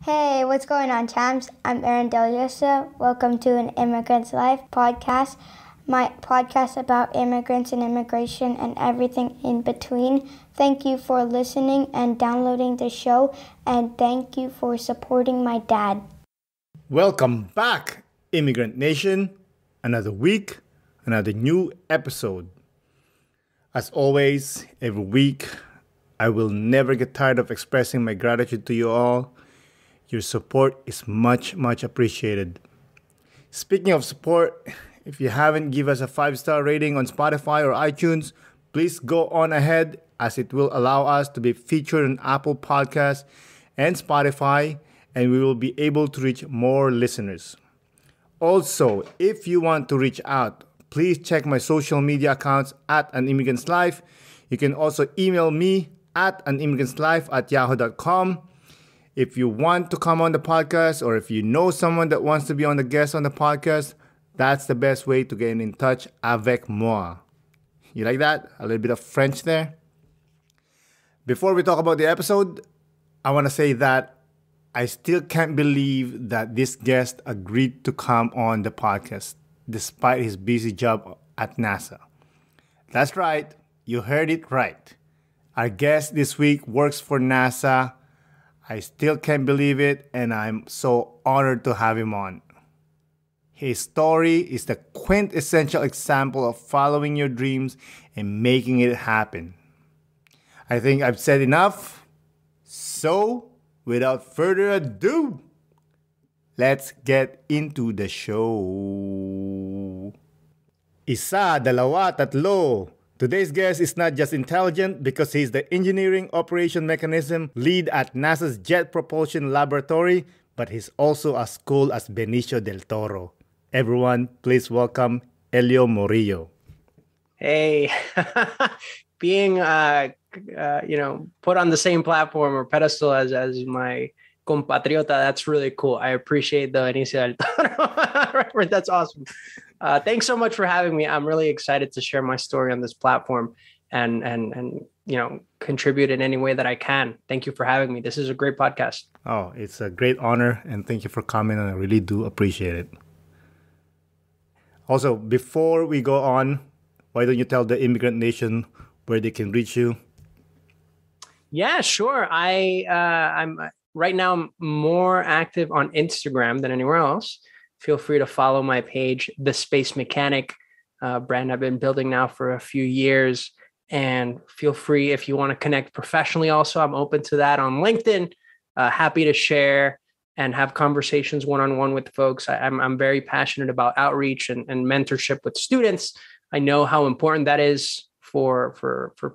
Hey, what's going on, champs? I'm Aaron Deliosa. Welcome to an Immigrant's Life podcast, my podcast about immigrants and immigration and everything in between. Thank you for listening and downloading the show, and thank you for supporting my dad. Welcome back, Immigrant Nation. Another week, another new episode. As always, every week, I will never get tired of expressing my gratitude to you all. Your support is much appreciated. Speaking of support, if you haven't given us a 5-star rating on Spotify or iTunes, please go on ahead as it will allow us to be featured on Apple Podcasts and Spotify, and we will be able to reach more listeners. Also, if you want to reach out, please check my social media accounts at An Immigrant's Life. You can also email me at animmigrantslife@yahoo.com. If you want to come on the podcast, or if you know someone that wants to be on the guest on the podcast, that's the best way to get in touch avec moi. You like that? A little bit of French there. Before we talk about the episode, I want to say that I still can't believe that this guest agreed to come on the podcast despite his busy job at NASA. That's right. You heard it right. Our guest this week works for NASA. I still can't believe it, and I'm so honored to have him on. His story is the quintessential example of following your dreams and making it happen. I think I've said enough. So, without further ado, let's get into the show. Isa, dalawa, tatlo. Today's guest is not just intelligent because he's the engineering operation mechanism lead at NASA's Jet Propulsion Laboratory, but he's also as cool as Benicio del Toro. Everyone, please welcome Elio Morillo. Hey, being put on the same platform or pedestal as my compatriota, that's really cool. I appreciate the Benicio del Toro. That's awesome. Thanks so much for having me. I'm really excited to share my story on this platform and contribute in any way that I can. Thank you for having me. This is a great podcast. Oh, it's a great honor, and thank you for coming, and I really do appreciate it. Also, before we go on, why don't you tell the Immigrant Nation where they can reach you? Yeah, sure. I'm right now I'm more active on Instagram than anywhere else. Feel free to follow my page, The Space Mechanic, brand I've been building now for a few years. And feel free, if you want to connect professionally also, I'm open to that on LinkedIn. Happy to share and have conversations one-on-one with folks. I'm very passionate about outreach and mentorship with students. I know how important that is for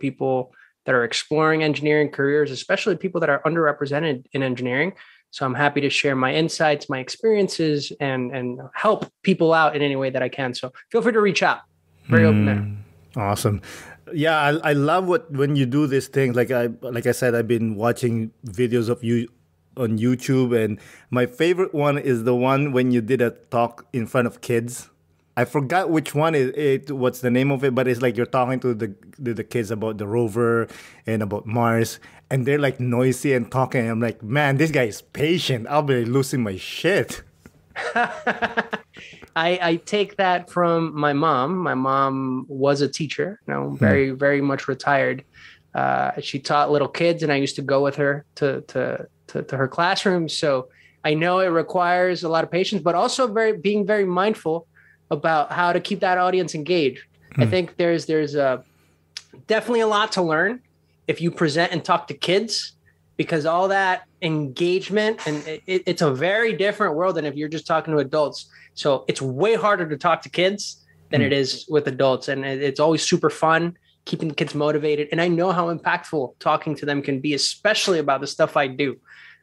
people that are exploring engineering careers, especially people that are underrepresented in engineering. So I'm happy to share my insights, my experiences, and help people out in any way that I can. So feel free to reach out. Very open there. Awesome. Yeah, I love when you do these things. Like I said, I've been watching videos of you on YouTube, and my favorite one is the one when you did a talk in front of kids. I forgot which one what's the name of it, but it's like you're talking to the kids about the rover and about Mars, and they're like noisy and talking. I'm like, man, this guy is patient. I'll be losing my shit. I take that from my mom. My mom was a teacher, very, very much retired. She taught little kids, and I used to go with her to her classroom. So I know it requires a lot of patience, but also being very mindful about how to keep that audience engaged. I think there's definitely a lot to learn if you present and talk to kids, because all that engagement, and it's a very different world than if you're just talking to adults. So it's way harder to talk to kids than it is with adults. And it's always super fun, keeping the kids motivated. And I know how impactful talking to them can be, especially about the stuff I do.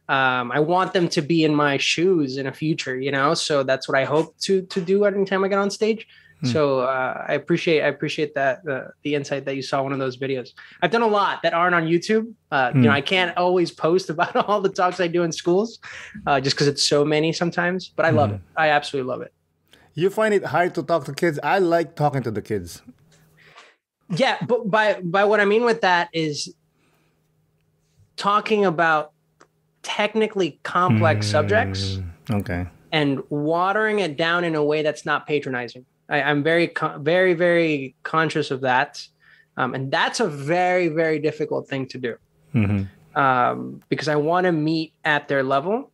I want them to be in my shoes in the future, so that's what I hope to do every time I get on stage. So I appreciate that, the insight that you saw one of those videos. I've done a lot that aren't on YouTube. I can't always post about all the talks I do in schools just because it's so many sometimes, but I love it. I absolutely love it. You find it hard to talk to kids? I like talking to the kids. Yeah, but by what I mean with that is talking about technically complex subjects. Okay. And watering it down in a way that's not patronizing. I'm very, very, very conscious of that. And that's a very, very difficult thing to do. Because I want to meet at their level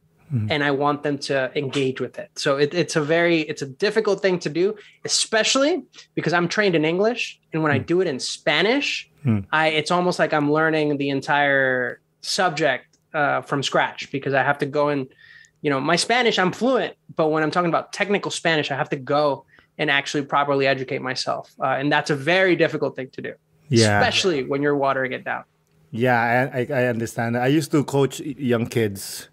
and I want them to engage with it. So it's a difficult thing to do, especially because I'm trained in English. And when I do it in Spanish, it's almost like I'm learning the entire subject from scratch, because I have to go and, my Spanish, I'm fluent, but when I'm talking about technical Spanish, I have to go and actually properly educate myself. And that's a very difficult thing to do, especially when you're watering it down. Yeah, I understand. I used to coach young kids.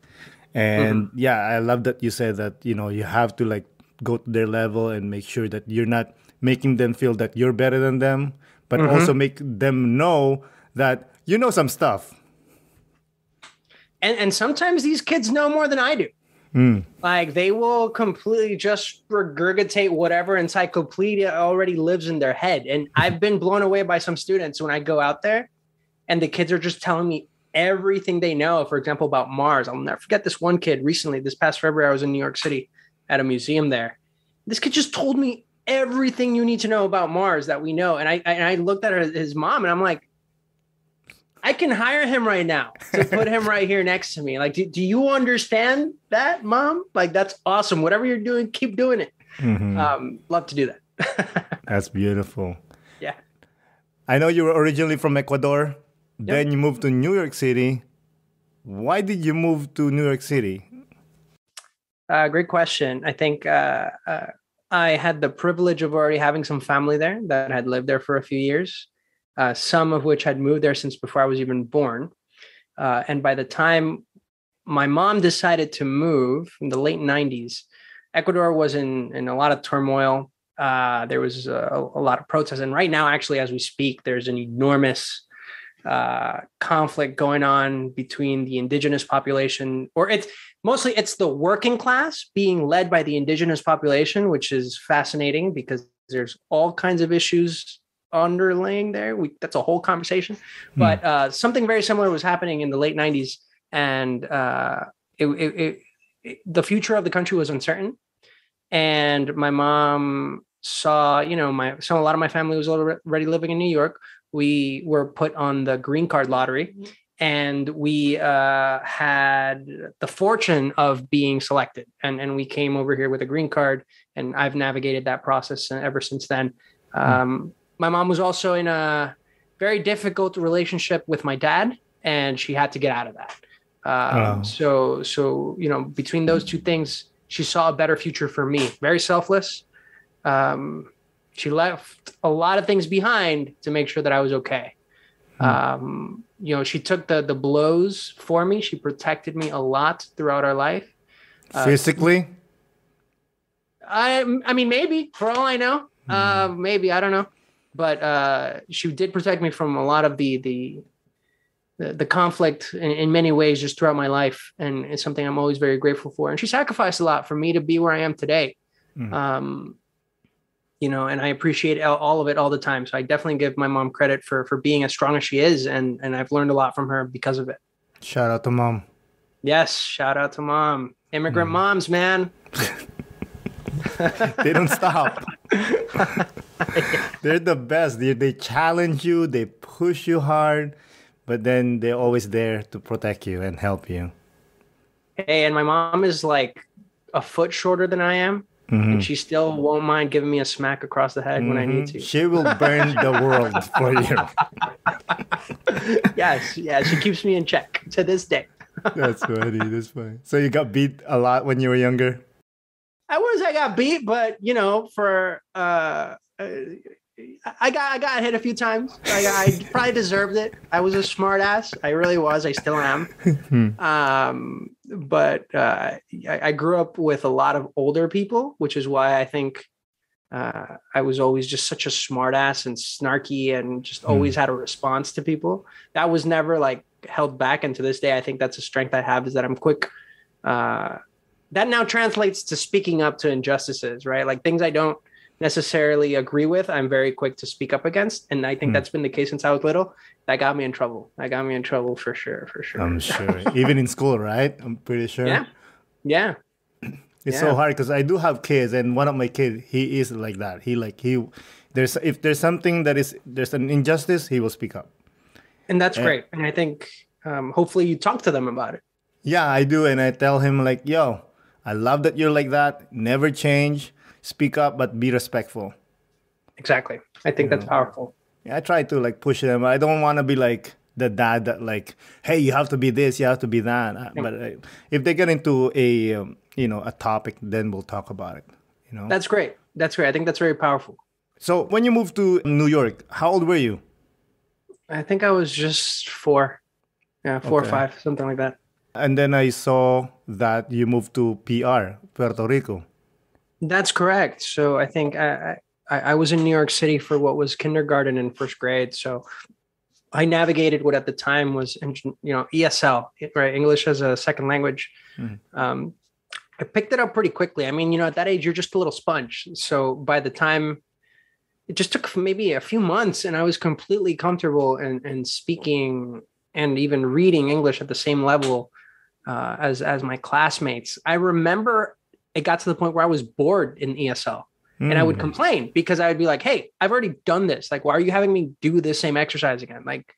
And I love that you said that, you have to like go to their level and make sure that you're not making them feel that you're better than them, but also make them know that you know some stuff. And sometimes these kids know more than I do. Like they will completely just regurgitate whatever encyclopedia already lives in their head. And I've been blown away by some students when I go out there and the kids are just telling me everything they know, for example, about Mars. I'll never forget this one kid recently, this past February, I was in New York City at a museum there. This kid just told me everything you need to know about Mars that we know. And I looked at his mom and I'm like, I can hire him right now to put him right here next to me. Like, do you understand that, Mom? Like, that's awesome. Whatever you're doing, keep doing it. Love to do that. That's beautiful. Yeah. I know you were originally from Ecuador. Then you moved to New York City. Why did you move to New York City? Great question. I think I had the privilege of already having some family there that had lived there for a few years. Some of which had moved there since before I was even born. And by the time my mom decided to move in the late 90s, Ecuador was in a lot of turmoil. There was a lot of protests. And right now, actually, as we speak, there's an enormous conflict going on between the indigenous population, or it's the working class being led by the indigenous population, which is fascinating because there's all kinds of issues underlaying there. That's a whole conversation, but something very similar was happening in the late 90s, and the future of the country was uncertain. And my mom saw, a lot of my family was already living in New York. We were put on the green card lottery, and we had the fortune of being selected, and we came over here with a green card, and I've navigated that process ever since then. My mom was also in a very difficult relationship with my dad, and she had to get out of that. So between those two things, she saw a better future for me. Very selfless. She left a lot of things behind to make sure that I was okay. She took the blows for me. She protected me a lot throughout our life. Physically? I mean, maybe, for all I know. Maybe, I don't know. But she did protect me from a lot of the conflict in many ways just throughout my life. And it's something I'm always very grateful for. And she sacrificed a lot for me to be where I am today. And I appreciate all of it all the time. So I definitely give my mom credit for being as strong as she is. And I've learned a lot from her because of it. Shout out to Mom. Yes. Shout out to Mom. Immigrant moms, man. They don't stop. They're the best. They challenge you. They push you hard. But then they're always there to protect you and help you. Hey, and my mom is like a foot shorter than I am. And she still won't mind giving me a smack across the head when I need to. She will burn the world for you. Yes. Yeah, she keeps me in check to this day. That's funny. That's funny. So you got beat a lot when you were younger? I wouldn't say I got beat, but I got hit a few times. I probably deserved it. I was a smart ass. I really was. I still am. But I grew up with a lot of older people, which is why I think I was always just such a smart ass and snarky and just always had a response to people. That was never like held back. And to this day, I think that's a strength I have, is that I'm quick. That now translates to speaking up to injustices, right? Like things I don't necessarily agree with, I'm very quick to speak up against. And I think that's been the case since I was little. That got me in trouble. For sure. I'm sure. Even in school, right? I'm pretty sure. Yeah. It's so hard because I do have kids, and one of my kids, he is like that. If there's something there's an injustice, he will speak up. And that's great. And I think hopefully you talk to them about it. Yeah, I do. And I tell him like, yo, I love that you're like that. Never change. Speak up, but be respectful. Exactly. I think that's powerful. Yeah, I try to like push them. I don't want to be like the dad that like, hey, you have to be this, you have to be that. But if they get into a topic, then we'll talk about it. That's great. I think that's very powerful. So when you moved to New York, how old were you? I think I was just 4. Yeah, 4 or 5, something like that. And then I saw that you moved to PR, Puerto Rico. That's correct. So I think I was in New York City for what was kindergarten and first grade. So I navigated what at the time was, ESL, right? English as a second language. Mm-hmm. I picked it up pretty quickly. I mean, at that age, you're just a little sponge. So by the time, it just took maybe a few months and I was completely comfortable in speaking and even reading English at the same level as my classmates. I remember it got to the point where I was bored in ESL and I would complain because I would be like, hey, I've already done this. Like, why are you having me do the same exercise again? Like,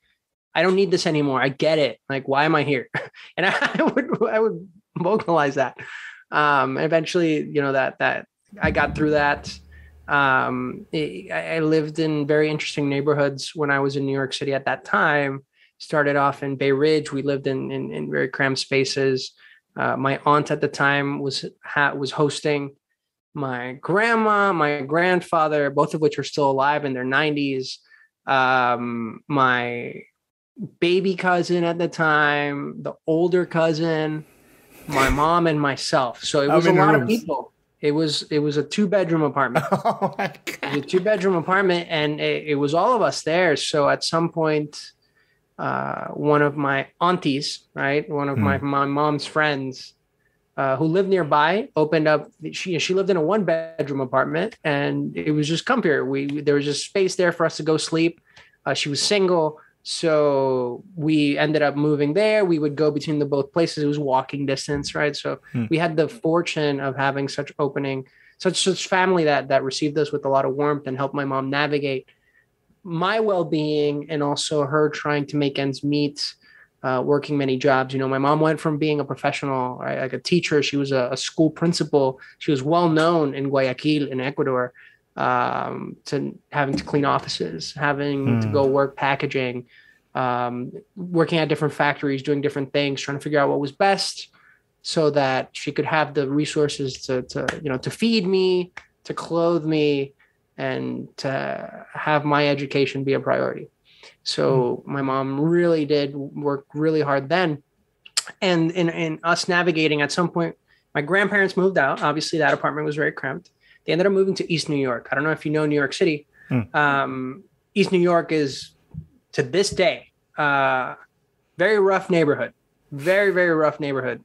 I don't need this anymore. I get it. Like, why am I here? And I would vocalize that. Eventually, that I got through that. I lived in very interesting neighborhoods when I was in New York City at that time. Started off in Bay Ridge. We lived in very cramped spaces. My aunt at the time was hosting. My grandma, my grandfather, both of which are still alive in their 90s. My baby cousin at the time, the older cousin, my mom, and myself. So it was a lot of people. It was a 2-bedroom apartment. Oh my God. It was a 2-bedroom apartment, and it was all of us there. So at some point, one of my aunties, right, one of my mom's friends, who lived nearby, opened up. She lived in a 1-bedroom apartment, and it was just come here. There was just space there for us to go sleep. She was single, so we ended up moving there. We would go between the both places. It was walking distance, right? So we had the fortune of having such family that received us with a lot of warmth and helped my mom navigate my well-being and also her trying to make ends meet. Working many jobs. My mom went from being a professional, right, like a teacher. She was a school principal. She was well known in Guayaquil in Ecuador, to having to clean offices, having to go work packaging, working at different factories, doing different things, trying to figure out what was best so that she could have the resources to feed me, to clothe me, and to have my education be a priority. So my mom really did work really hard then. And in us navigating, at some point, my grandparents moved out. Obviously, that apartment was very cramped. They ended up moving to East New York. I don't know if you know New York City. East New York is, to this day, very rough neighborhood. Very, very rough neighborhood.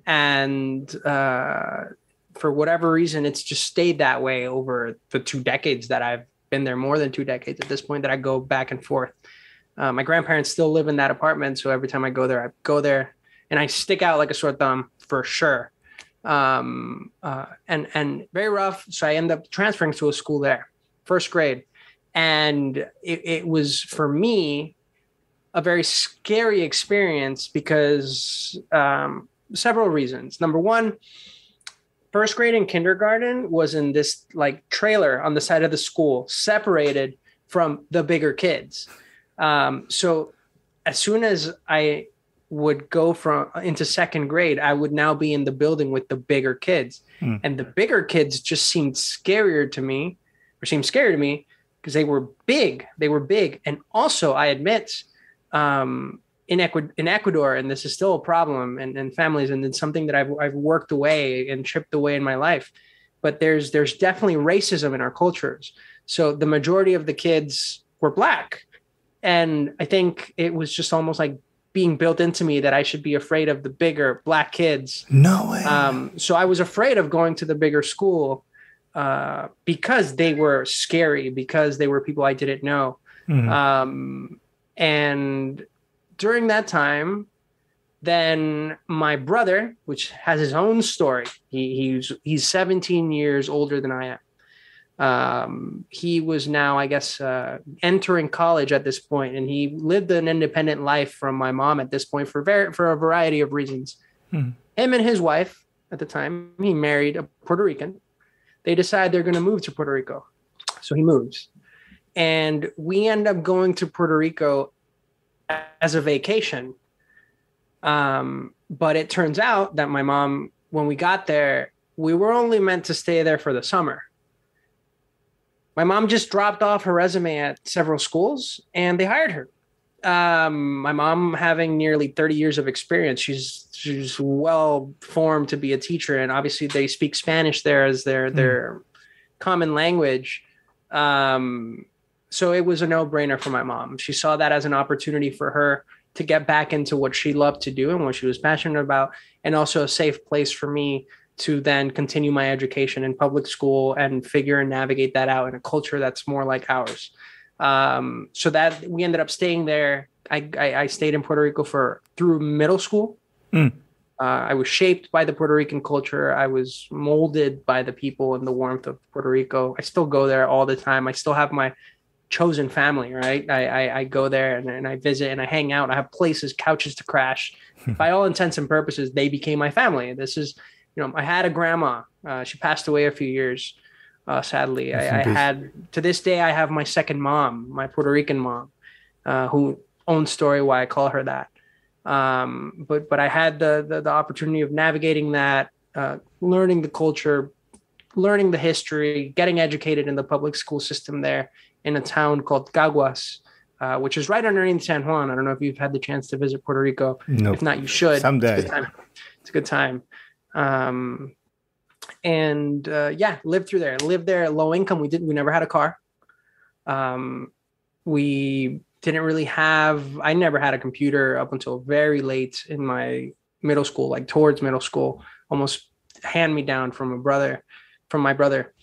And for whatever reason, it's just stayed that way over the 2 decades that I've been there, more than 2 decades at this point, that I go back and forth. My grandparents still live in that apartment, so every time I go there, and I stick out like a sore thumb for sure. And very rough. So I end up transferring to a school there, first grade, and it was for me a very scary experience because several reasons. Number one, first grade and kindergarten was in this like trailer on the side of the school, separated from the bigger kids. So as soon as I would go into second grade, I would now be in the building with the bigger kids. And the bigger kids just seemed scary to me because they were big. And also, I admit, in Ecuador, and this is still a problem in families, and it's something that I've worked away and chipped away in my life. But there's definitely racism in our cultures. So the majority of the kids were Black. And I think it was just almost like being built into me that I should be afraid of the bigger Black kids. No way. So I was afraid of going to the bigger school. because they were scary, because they were people I didn't know. And during that time, then my brother, which has his own story, he's 17 years older than I am. He was now, I guess, entering college at this point, and he lived an independent life from my mom at this point for a variety of reasons. Him and his wife at the time, he married a Puerto Rican. They decide they're going to move to Puerto Rico. So he moves. And we end up going to Puerto Rico as a vacation. But it turns out that my mom, when we got there, we were only meant to stay there for the summer. My mom just dropped off her resume at several schools and they hired her. My mom, having nearly 30 years of experience, she's well formed to be a teacher. And obviously they speak Spanish there as their common language. So it was a no-brainer for my mom. She saw that as an opportunity for her to get back into what she loved to do and what she was passionate about, and also a safe place for me to then continue my education in public school and figure and navigate that out in a culture that's more like ours. So that we ended up staying there. I stayed in Puerto Rico through middle school. I was shaped by the Puerto Rican culture. I was molded by the people and the warmth of Puerto Rico. I still go there all the time. I still have my chosen family, right? I go there and I visit and I hang out. I have places, couches to crash. By all intents and purposes, they became my family. This is, I had a grandma. She passed away a few years, sadly. I had, to this day, I have my second mom, my Puerto Rican mom, who own story why I call her that. But I had the opportunity of navigating that, learning the culture, learning the history, getting educated in the public school system there in a town called Caguas, which is right underneath San Juan. I don't know if you've had the chance to visit Puerto Rico. No. If not, you should. Someday. It's a good time. Lived through there. Lived there low income. We never had a car. We didn't really I never had a computer up until very late in my middle school, like towards middle school, almost hand me down from my brother.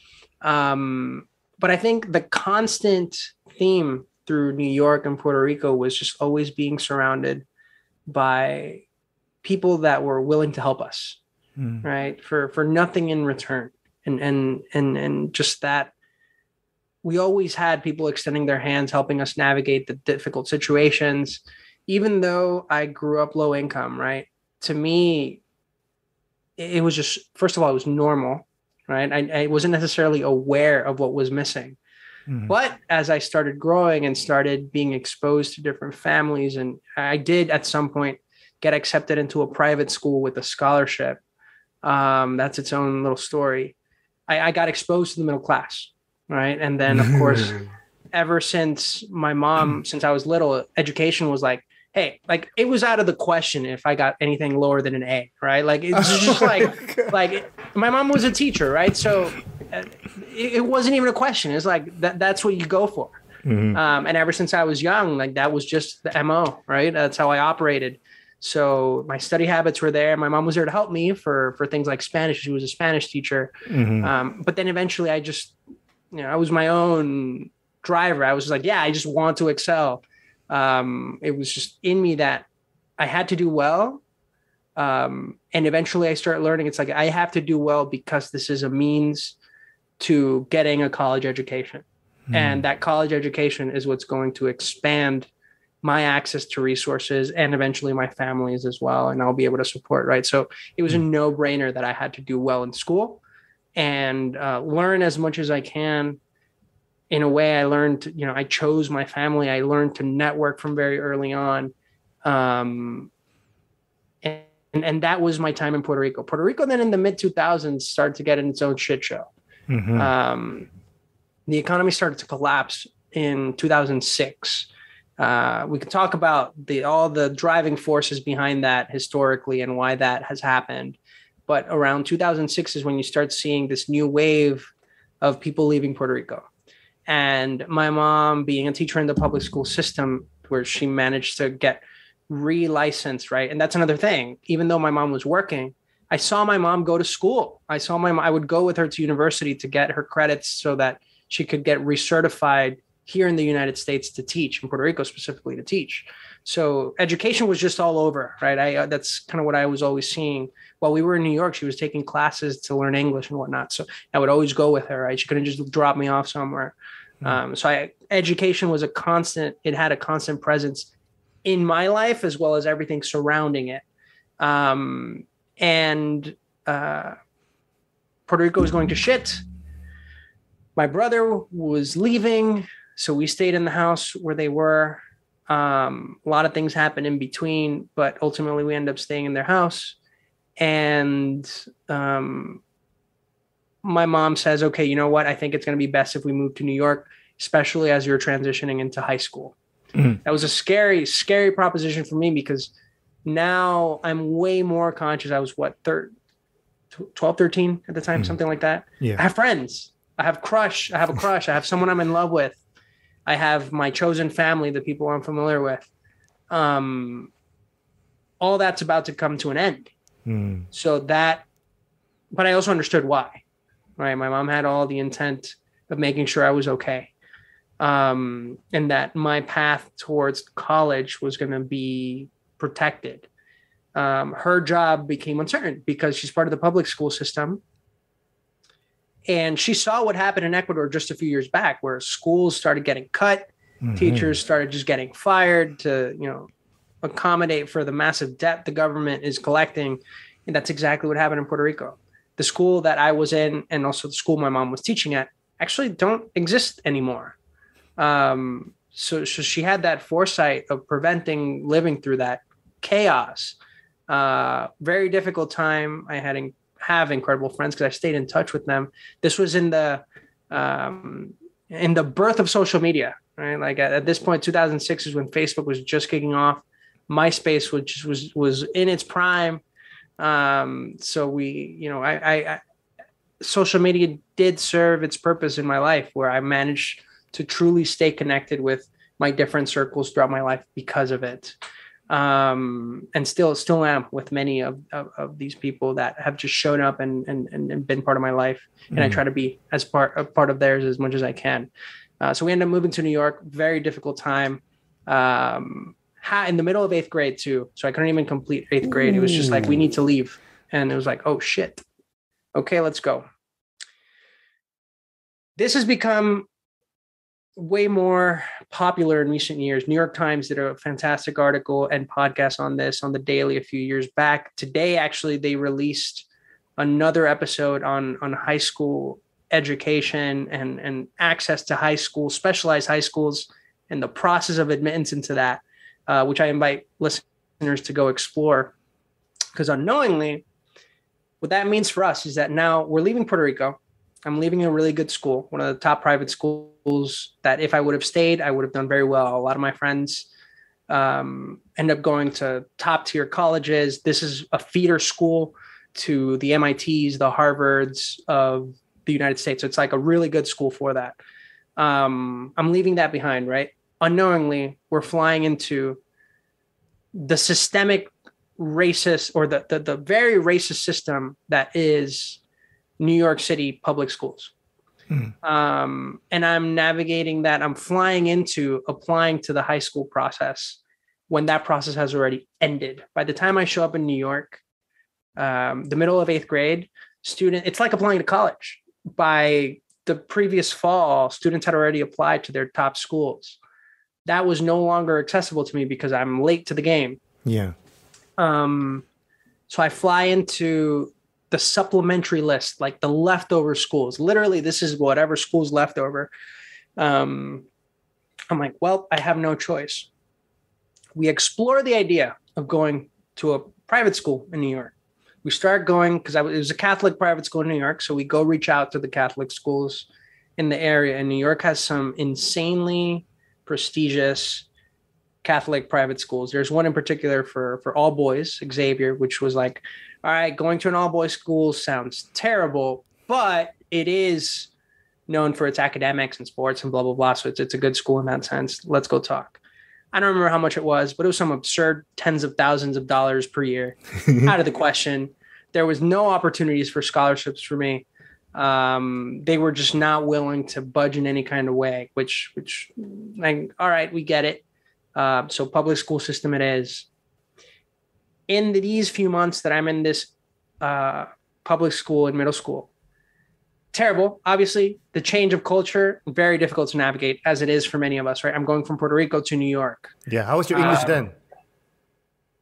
But I think the constant theme through New York and Puerto Rico was just always being surrounded by people that were willing to help us, right? For nothing in return. And just that we always had people extending their hands, helping us navigate the difficult situations. Even though I grew up low income, right? To me, it was just, first of all, it was normal, right? I wasn't necessarily aware of what was missing. But as I started growing and started being exposed to different families, and I did at some point get accepted into a private school with a scholarship. That's its own little story. I got exposed to the middle class, right? And then, of course, ever since my mom, since I was little, education was like, hey, like it was out of the question if I got anything lower than an A, right? Like it's just my mom was a teacher, right? So it wasn't even a question. It's like that's what you go for. And ever since I was young, like that was just the MO, right? That's how I operated. So my study habits were there. My mom was there to help me for things like Spanish. She was a Spanish teacher. But then eventually I just, I was my own driver. I was just like, I just want to excel. It was just in me that I had to do well. And eventually I started learning. It's like, I have to do well because this is a means to getting a college education. And that college education is what's going to expand my access to resources and eventually my family's as well. And I'll be able to support, right? So it was a no-brainer that I had to do well in school and learn as much as I can. In a way, I learned, I chose my family. I learned to network from very early on. And that was my time in Puerto Rico. Puerto Rico then in the mid-2000s started to get in its own shit show. The economy started to collapse in 2006. We could talk about all the driving forces behind that historically and why that has happened. But around 2006 is when you start seeing this new wave of people leaving Puerto Rico. And my mom, being a teacher in the public school system, where she managed to get re-licensed, right? And that's another thing. Even though my mom was working, I saw my mom go to school. I would go with her to university to get her credits so that she could get recertified here in the United States to teach, in Puerto Rico specifically to teach. So education was just all over, right? That's kind of what I was always seeing. While we were in New York, she was taking classes to learn English and whatnot. So I would always go with her, right? She couldn't just drop me off somewhere. Education was it had a constant presence in my life as well as everything surrounding it. And Puerto Rico was going to shit. My brother was leaving, so we stayed in the house where they were. A lot of things happened in between, but ultimately we ended up staying in their house. And my mom says, okay, you know what? I think it's going to be best if we move to New York, especially as you're transitioning into high school. That was a scary, scary proposition for me because now I'm way more conscious. I was 12, 13 at the time, something like that. Yeah. I have friends. I have a crush. I have someone I'm in love with. I have my chosen family, the people I'm familiar with. All that's about to come to an end. But I also understood why, right? My mom had all the intent of making sure I was okay. And that my path towards college was going to be protected. Her job became uncertain because she's part of the public school system. And she saw what happened in Ecuador just a few years back, where schools started getting cut, teachers started just getting fired to, accommodate for the massive debt the government is collecting. And that's exactly what happened in Puerto Rico. The school that I was in and also the school my mom was teaching at actually don't exist anymore. So she had that foresight of preventing living through that chaos. Very difficult time. I have incredible friends because I stayed in touch with them. This was in the birth of social media, right? Like at this point, 2006 is when Facebook was just kicking off. MySpace, which was in its prime. So social media did serve its purpose in my life, where I managed to truly stay connected with my different circles throughout my life because of it. And still am with many of these people that have just shown up and been part of my life. And I try to be a part of theirs as much as I can. So we ended up moving to New York, very difficult time. In the middle of 8th grade too. So I couldn't even complete 8th grade. It was just like, we need to leave. And it was like, oh shit. Okay, let's go. This has become way more popular in recent years. New York Times did a fantastic article and podcast on this on the Daily a few years back. Today, actually, they released another episode on high school education and access to high school, specialized high schools, and the process of admittance into that, which I invite listeners to go explore. Because unknowingly, what that means for us is that now we're leaving Puerto Rico. I'm leaving a really good school, one of the top private schools that if I would have stayed, I would have done very well. A lot of my friends end up going to top tier colleges. This is a feeder school to the MITs, the Harvards of the United States. So it's like a really good school for that. I'm leaving that behind, right? Unknowingly, we're flying into the systemic racist or the very racist system that is New York City public schools. And I'm navigating that. I'm flying into applying to the high school process when that process has already ended. By the time I show up in New York, the middle of 8th grade, it's like applying to college. By the previous fall, students had already applied to their top schools. That was no longer accessible to me because I'm late to the game. Yeah. So I fly into the supplementary list, like the leftover schools. Literally, this is whatever school's left over. I'm like, well, I have no choice. We explore the idea of going to a private school in New York. We start going, because it was a Catholic private school in New York. So we go reach out to the Catholic schools in the area. And New York has some insanely prestigious Catholic private schools. There's one in particular for all boys, Xavier, which was like, all right, going to an all boys school sounds terrible, but it is known for its academics and sports and blah, blah, blah. So it's a good school in that sense. Let's go talk. I don't remember how much it was, but it was some absurd tens of thousands of dollars per year. Out of the question. There was no opportunities for scholarships for me. They were just not willing to budge in any kind of way, which like, all right, we get it. So public school system it is. In these few months that I'm in this public school and middle school, terrible. Obviously, the change of culture, very difficult to navigate, as it is for many of us, right? I'm going from Puerto Rico to New York. Yeah. How was your English then?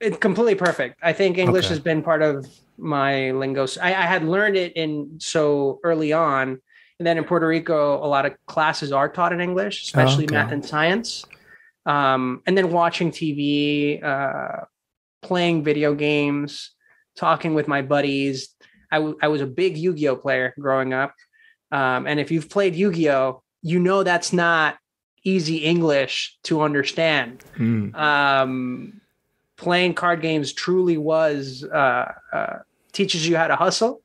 It's completely perfect. I think English has been part of my lingo. I had learned it so early on. And then in Puerto Rico, a lot of classes are taught in English, especially math and science. And then watching TV, playing video games, talking with my buddies. I was a big Yu-Gi-Oh player growing up. And if you've played Yu-Gi-Oh, you know that's not easy English to understand. Playing card games truly was teaches you how to hustle,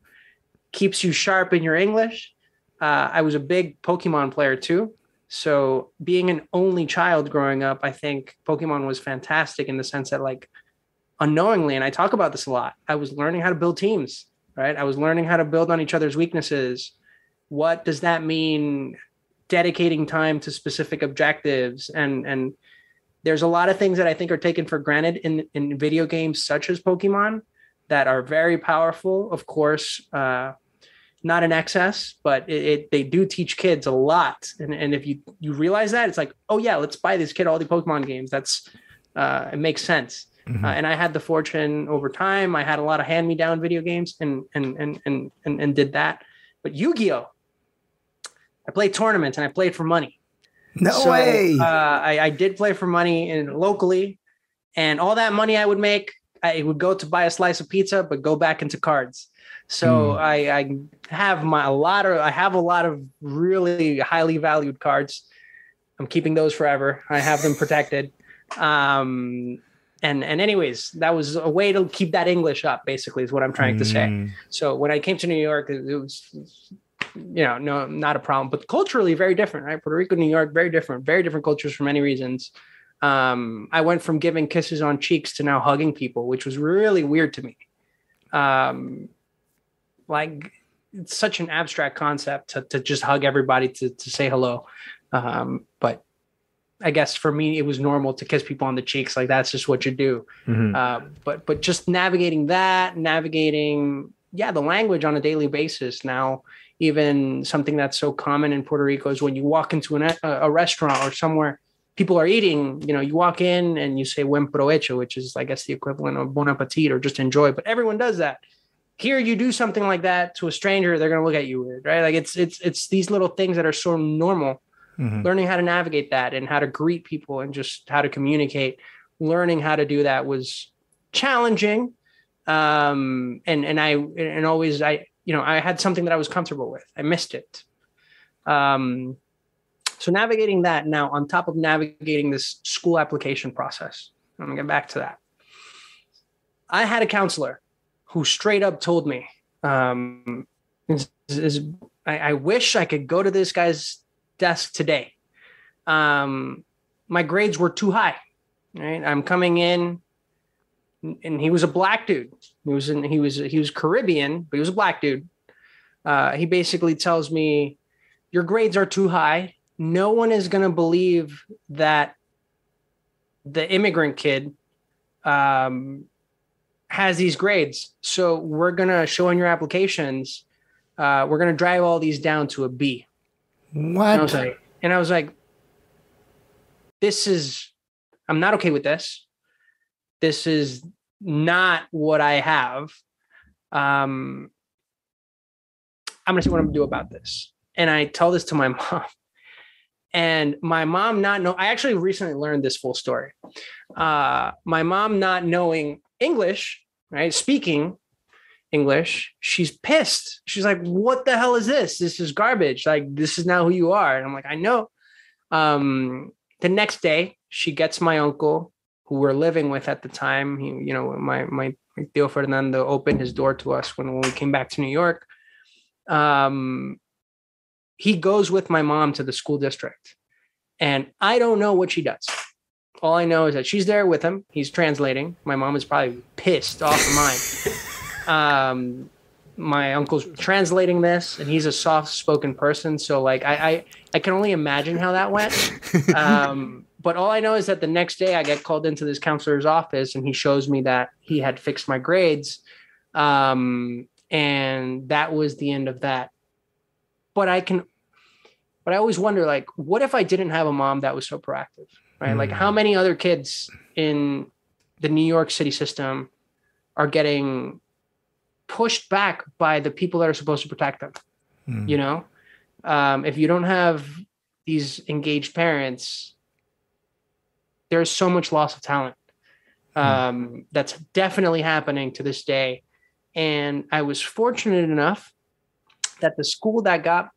keeps you sharp in your English. I was a big Pokemon player too. So being an only child growing up, I think Pokemon was fantastic in the sense that, like, unknowingly, and I talk about this a lot, I was learning how to build teams, right? I was learning how to build on each other's weaknesses. What does that mean? Dedicating time to specific objectives. And there's a lot of things that I think are taken for granted in video games such as Pokemon that are very powerful. Of course, not in excess, but they do teach kids a lot. And if you realize that, it's like, oh yeah, let's buy this kid all the Pokemon games. That's it makes sense. And I had the fortune over time. I had a lot of hand-me-down video games and did that. But Yu-Gi-Oh, I played tournaments and I played for money. No way. I did play for money locally, and all that money I would make, I would go to buy a slice of pizza, but go back into cards. So I have a lot of really highly valued cards. I'm keeping those forever. I have them protected. And anyways, that was a way to keep that English up, basically, is what I'm trying to say. So when I came to New York, it was, no, not a problem, but culturally very different, right? Puerto Rico, New York, very different cultures for many reasons. I went from giving kisses on cheeks to now hugging people, which was really weird to me. Like, it's such an abstract concept to just hug everybody, to say hello. But I guess for me, it was normal to kiss people on the cheeks. Like, that's just what you do. But just navigating the language on a daily basis now. Even something that's so common in Puerto Rico is when you walk into a restaurant or somewhere people are eating, you walk in and you say buen provecho, which is, I guess, the equivalent of bon appetit or just enjoy. But everyone does that. Here, you do something like that to a stranger, they're going to look at you weird, right? Like, it's these little things that are so normal. Learning how to navigate that and how to greet people and just how to communicate. Learning how to do that was challenging. I had something that I was comfortable with. I missed it. So navigating that now, on top of navigating this school application process, I'm gonna get back to that. I had a counselor who straight up told me, I wish I could go to this guy's desk today. My grades were too high. Right? I'm coming in, and he was a black dude. He was Caribbean, but he was a black dude. He basically tells me, your grades are too high. No one is going to believe that the immigrant kid has these grades. So we're going to show in your applications. We're going to drive all these down to a B. What? And I was like, I'm not okay with this. This is not what I have. I'm going to see what I'm going to do about this. And I tell this to my mom. And my mom I actually recently learned this full story. My mom not knowing English, right? Speaking English, she's pissed. She's like, what the hell is this? This is garbage. Like, this is not who you are. And I'm like, I know. The next day, she gets my uncle, who we're living with at the time. He, my Tío Fernando opened his door to us when we came back to New York. He goes with my mom to the school district, and I don't know what she does. All I know is that she's there with him. He's translating. My mom is probably pissed off her mind. My uncle's translating this, and he's a soft-spoken person, so like I can only imagine how that went. But all I know is that the next day I get called into this counselor's office, and he shows me that he had fixed my grades, and that was the end of that. But I always wonder, like, what if I didn't have a mom that was so proactive, right? Like, how many other kids in the New York City system are getting pushed back by the people that are supposed to protect them? You know, if you don't have these engaged parents, there's so much loss of talent. That's definitely happening to this day. And I was fortunate enough that the school that got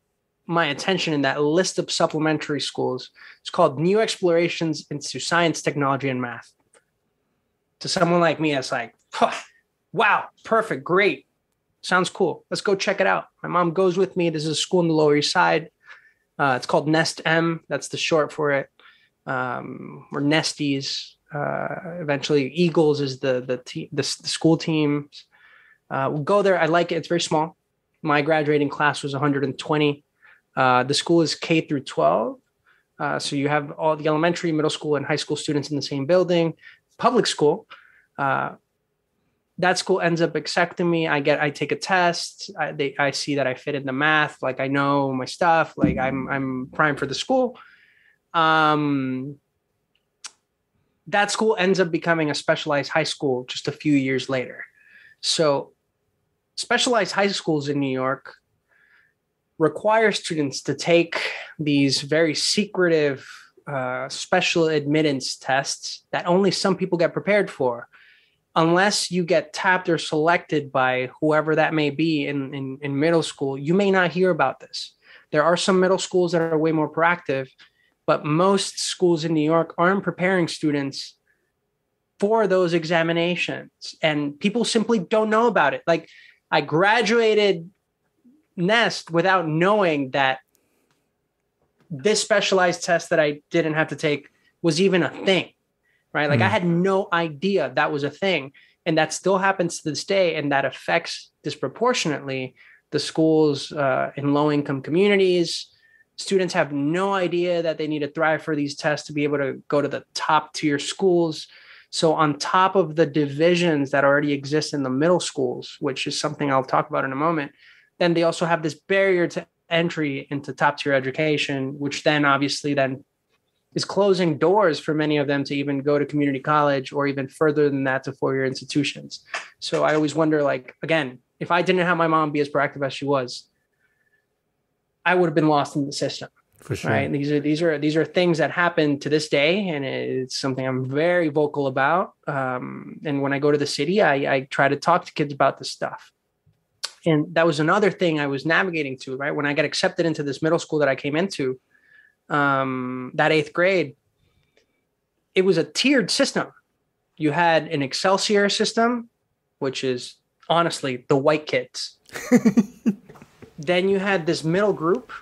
my attention in that list of supplementary schools is called New Explorations into Science, Technology, and Math. To someone like me, it's like, wow, perfect, great. Sounds cool. Let's go check it out. My mom goes with me. This is a school in the Lower East Side. It's called Nest M. That's the short for it. Or Nesties. Eventually, Eagles is the school team. We'll go there. I like it. It's very small. My graduating class was 120. The school is K through 12. So you have all the elementary, middle school, and high school students in the same building. Public school. That school ends up accepting me. I take a test. I see that I fit in the math. Like, I know my stuff. Like, I'm primed for the school. That school ends up becoming a specialized high school just a few years later. So specialized high schools in New York require students to take these very secretive special admittance tests that only some people get prepared for. Unless you get tapped or selected by whoever that may be in middle school, you may not hear about this. There are some middle schools that are way more proactive, but most schools in New York aren't preparing students for those examinations, and people simply don't know about it. Like, I graduated Nest without knowing that this specialized test that I didn't have to take was even a thing, right? Like, I had no idea that was a thing, and that still happens to this day, and that affects disproportionately the schools in low-income communities. Students have no idea that they need to thrive for these tests to be able to go to the top tier schools. So on top of the divisions that already exist in the middle schools, which is something I'll talk about in a moment, then they also have this barrier to entry into top tier education, which then obviously then is closing doors for many of them to even go to community college, or even further than that to four-year institutions. So I always wonder, like, again, if I didn't have my mom be as proactive as she was, I would have been lost in the system. For sure. Right. These are things that happen to this day, and it's something I'm very vocal about. And when I go to the city, I try to talk to kids about this stuff. And that was another thing I was navigating to, right? When I got accepted into this middle school that I came into, that 8th grade, it was a tiered system. You had an Excelsior system, which is honestly the white kids. Then you had this middle group,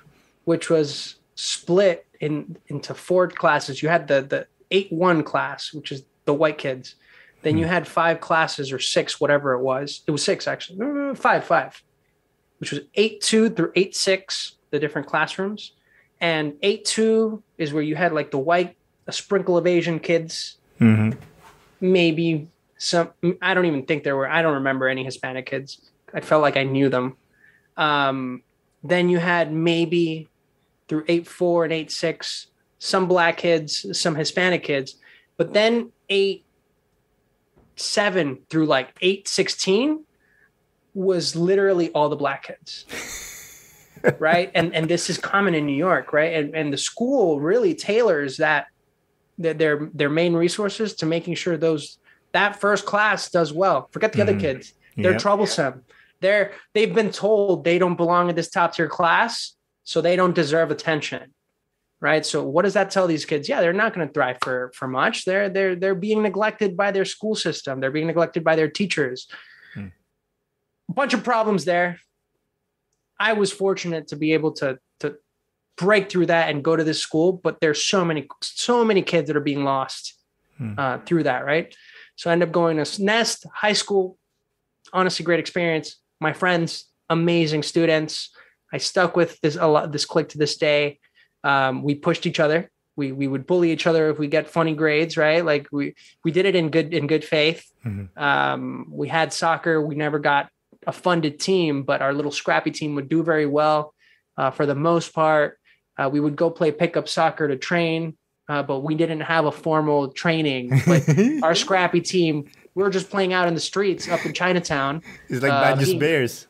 which was split into 4 classes. You had the 8-1 class, which is the white kids. Then you had 5 classes, or 6, whatever it was. It was 6, actually. 5, which was 8-2 through 8-6, the different classrooms. And 8-2 is where you had like the white, a sprinkle of Asian kids. Maybe some, I don't even think I don't remember any Hispanic kids. I felt like I knew them. Then you had maybe through 8-4 and 8-6, some black kids, some Hispanic kids, but then 8-7 through like 8-16 was literally all the black kids. Right. And this is common in New York. Right. And the school really tailors their main resources to making sure that first class does well. Forget the other kids. They're troublesome. They've been told they don't belong in this top tier class, so they don't deserve attention. Right. So what does that tell these kids? Yeah, they're not going to thrive for much. They're being neglected by their school system. They're being neglected by their teachers. A bunch of problems there. I was fortunate to be able to break through that and go to this school, but there's so many kids that are being lost through that. Right. So I ended up going to Nest High School. honestly, great experience. My friends, amazing students. I stuck with this clique to this day. We pushed each other. We would bully each other if we get funny grades, right? Like we did it in good faith. We had soccer. We never got a funded team, but our little scrappy team would do very well for the most part. We would go play pickup soccer to train, but we didn't have a formal training. But our scrappy team, we were just playing out in the streets up in Chinatown. It's like Badger's Bears.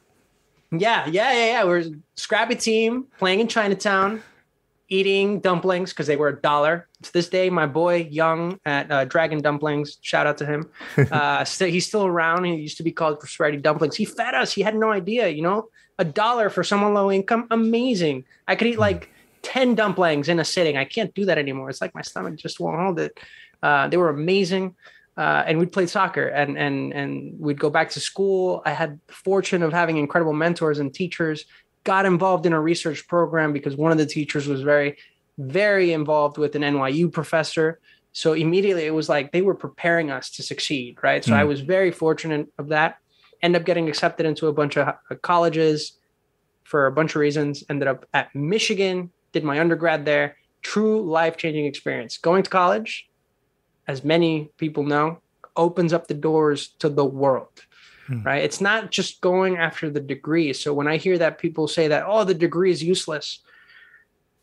Yeah. We're a scrappy team playing in Chinatown, eating dumplings because they were $1. To this day, my boy Young at Dragon Dumplings, shout out to him. He's still around. He used to be called Prosperity Dumplings. He fed us. He had no idea, $1 for someone low income. Amazing. I could eat like 10 dumplings in a sitting. I can't do that anymore. It's like my stomach just won't hold it. They were amazing. And we'd play soccer and we'd go back to school. I had the fortune of having incredible mentors and teachers. Got involved in a research program because one of the teachers was very, very involved with an NYU professor. So immediately it was like they were preparing us to succeed, right? So I was very fortunate of that. Ended up getting accepted into a bunch of colleges for a bunch of reasons. Ended up at Michigan, did my undergrad there. True life-changing experience. Going to college, as many people know, opens up the doors to the world. Right? It's not just going after the degree. So when I hear that people say that, oh, the degree is useless,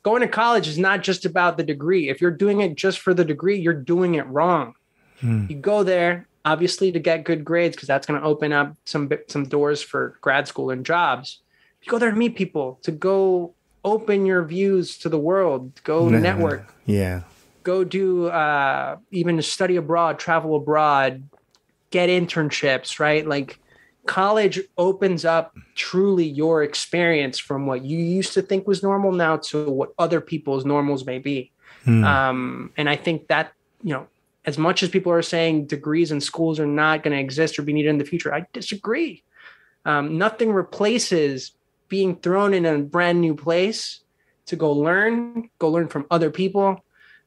going to college is not just about the degree. If you're doing it just for the degree, you're doing it wrong. You go there, obviously, to get good grades, because that's going to open up some doors for grad school and jobs. You go there to meet people, to go open your views to the world, go network. Yeah. Go do even study abroad, travel abroad, get internships, right? Like college opens up truly your experience from what you used to think was normal now to what other people's normals may be. And I think that, as much as people are saying degrees and schools are not going to exist or be needed in the future, I disagree. Nothing replaces being thrown in a brand new place to go learn from other people.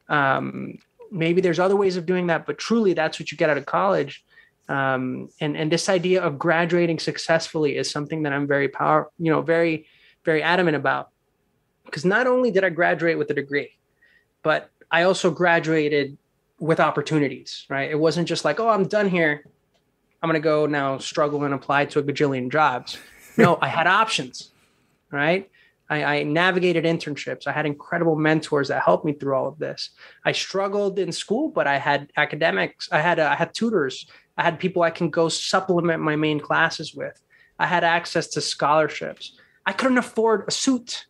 Maybe there's other ways of doing that, but truly that's what you get out of college. And this idea of graduating successfully is something that I'm very very, very adamant about, because not only did I graduate with a degree, but I also graduated with opportunities, right? It wasn't just like, oh, I'm done here, I'm going to go now struggle and apply to a gajillion jobs. No, I had options, right? I navigated internships. I had incredible mentors that helped me through all of this. I struggled in school, but I had academics. I had tutors. I had people I can go supplement my main classes with. I had access to scholarships. I couldn't afford a suit.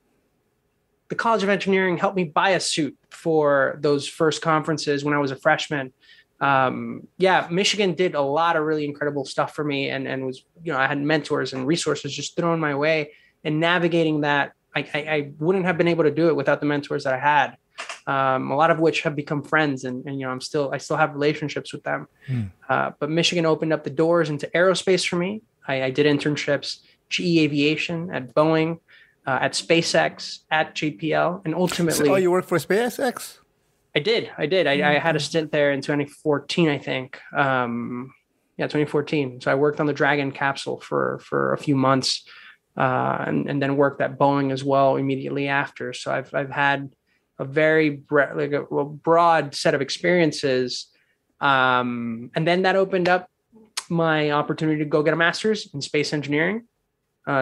The College of Engineering helped me buy a suit for those first conferences when I was a freshman. Michigan did a lot of really incredible stuff for me, and was, I had mentors and resources just thrown my way, and navigating that. I wouldn't have been able to do it without the mentors that I had. A lot of which have become friends, and I still have relationships with them. But Michigan opened up the doors into aerospace for me. I did internships, GE Aviation, at Boeing, at SpaceX, at JPL, and ultimately. So, you worked for SpaceX? I did. I had a stint there in 2014, I think. 2014. So I worked on the Dragon capsule for a few months, and then worked at Boeing as well immediately after. So I've had a very broad set of experiences. And then that opened up my opportunity to go get a master's in space engineering,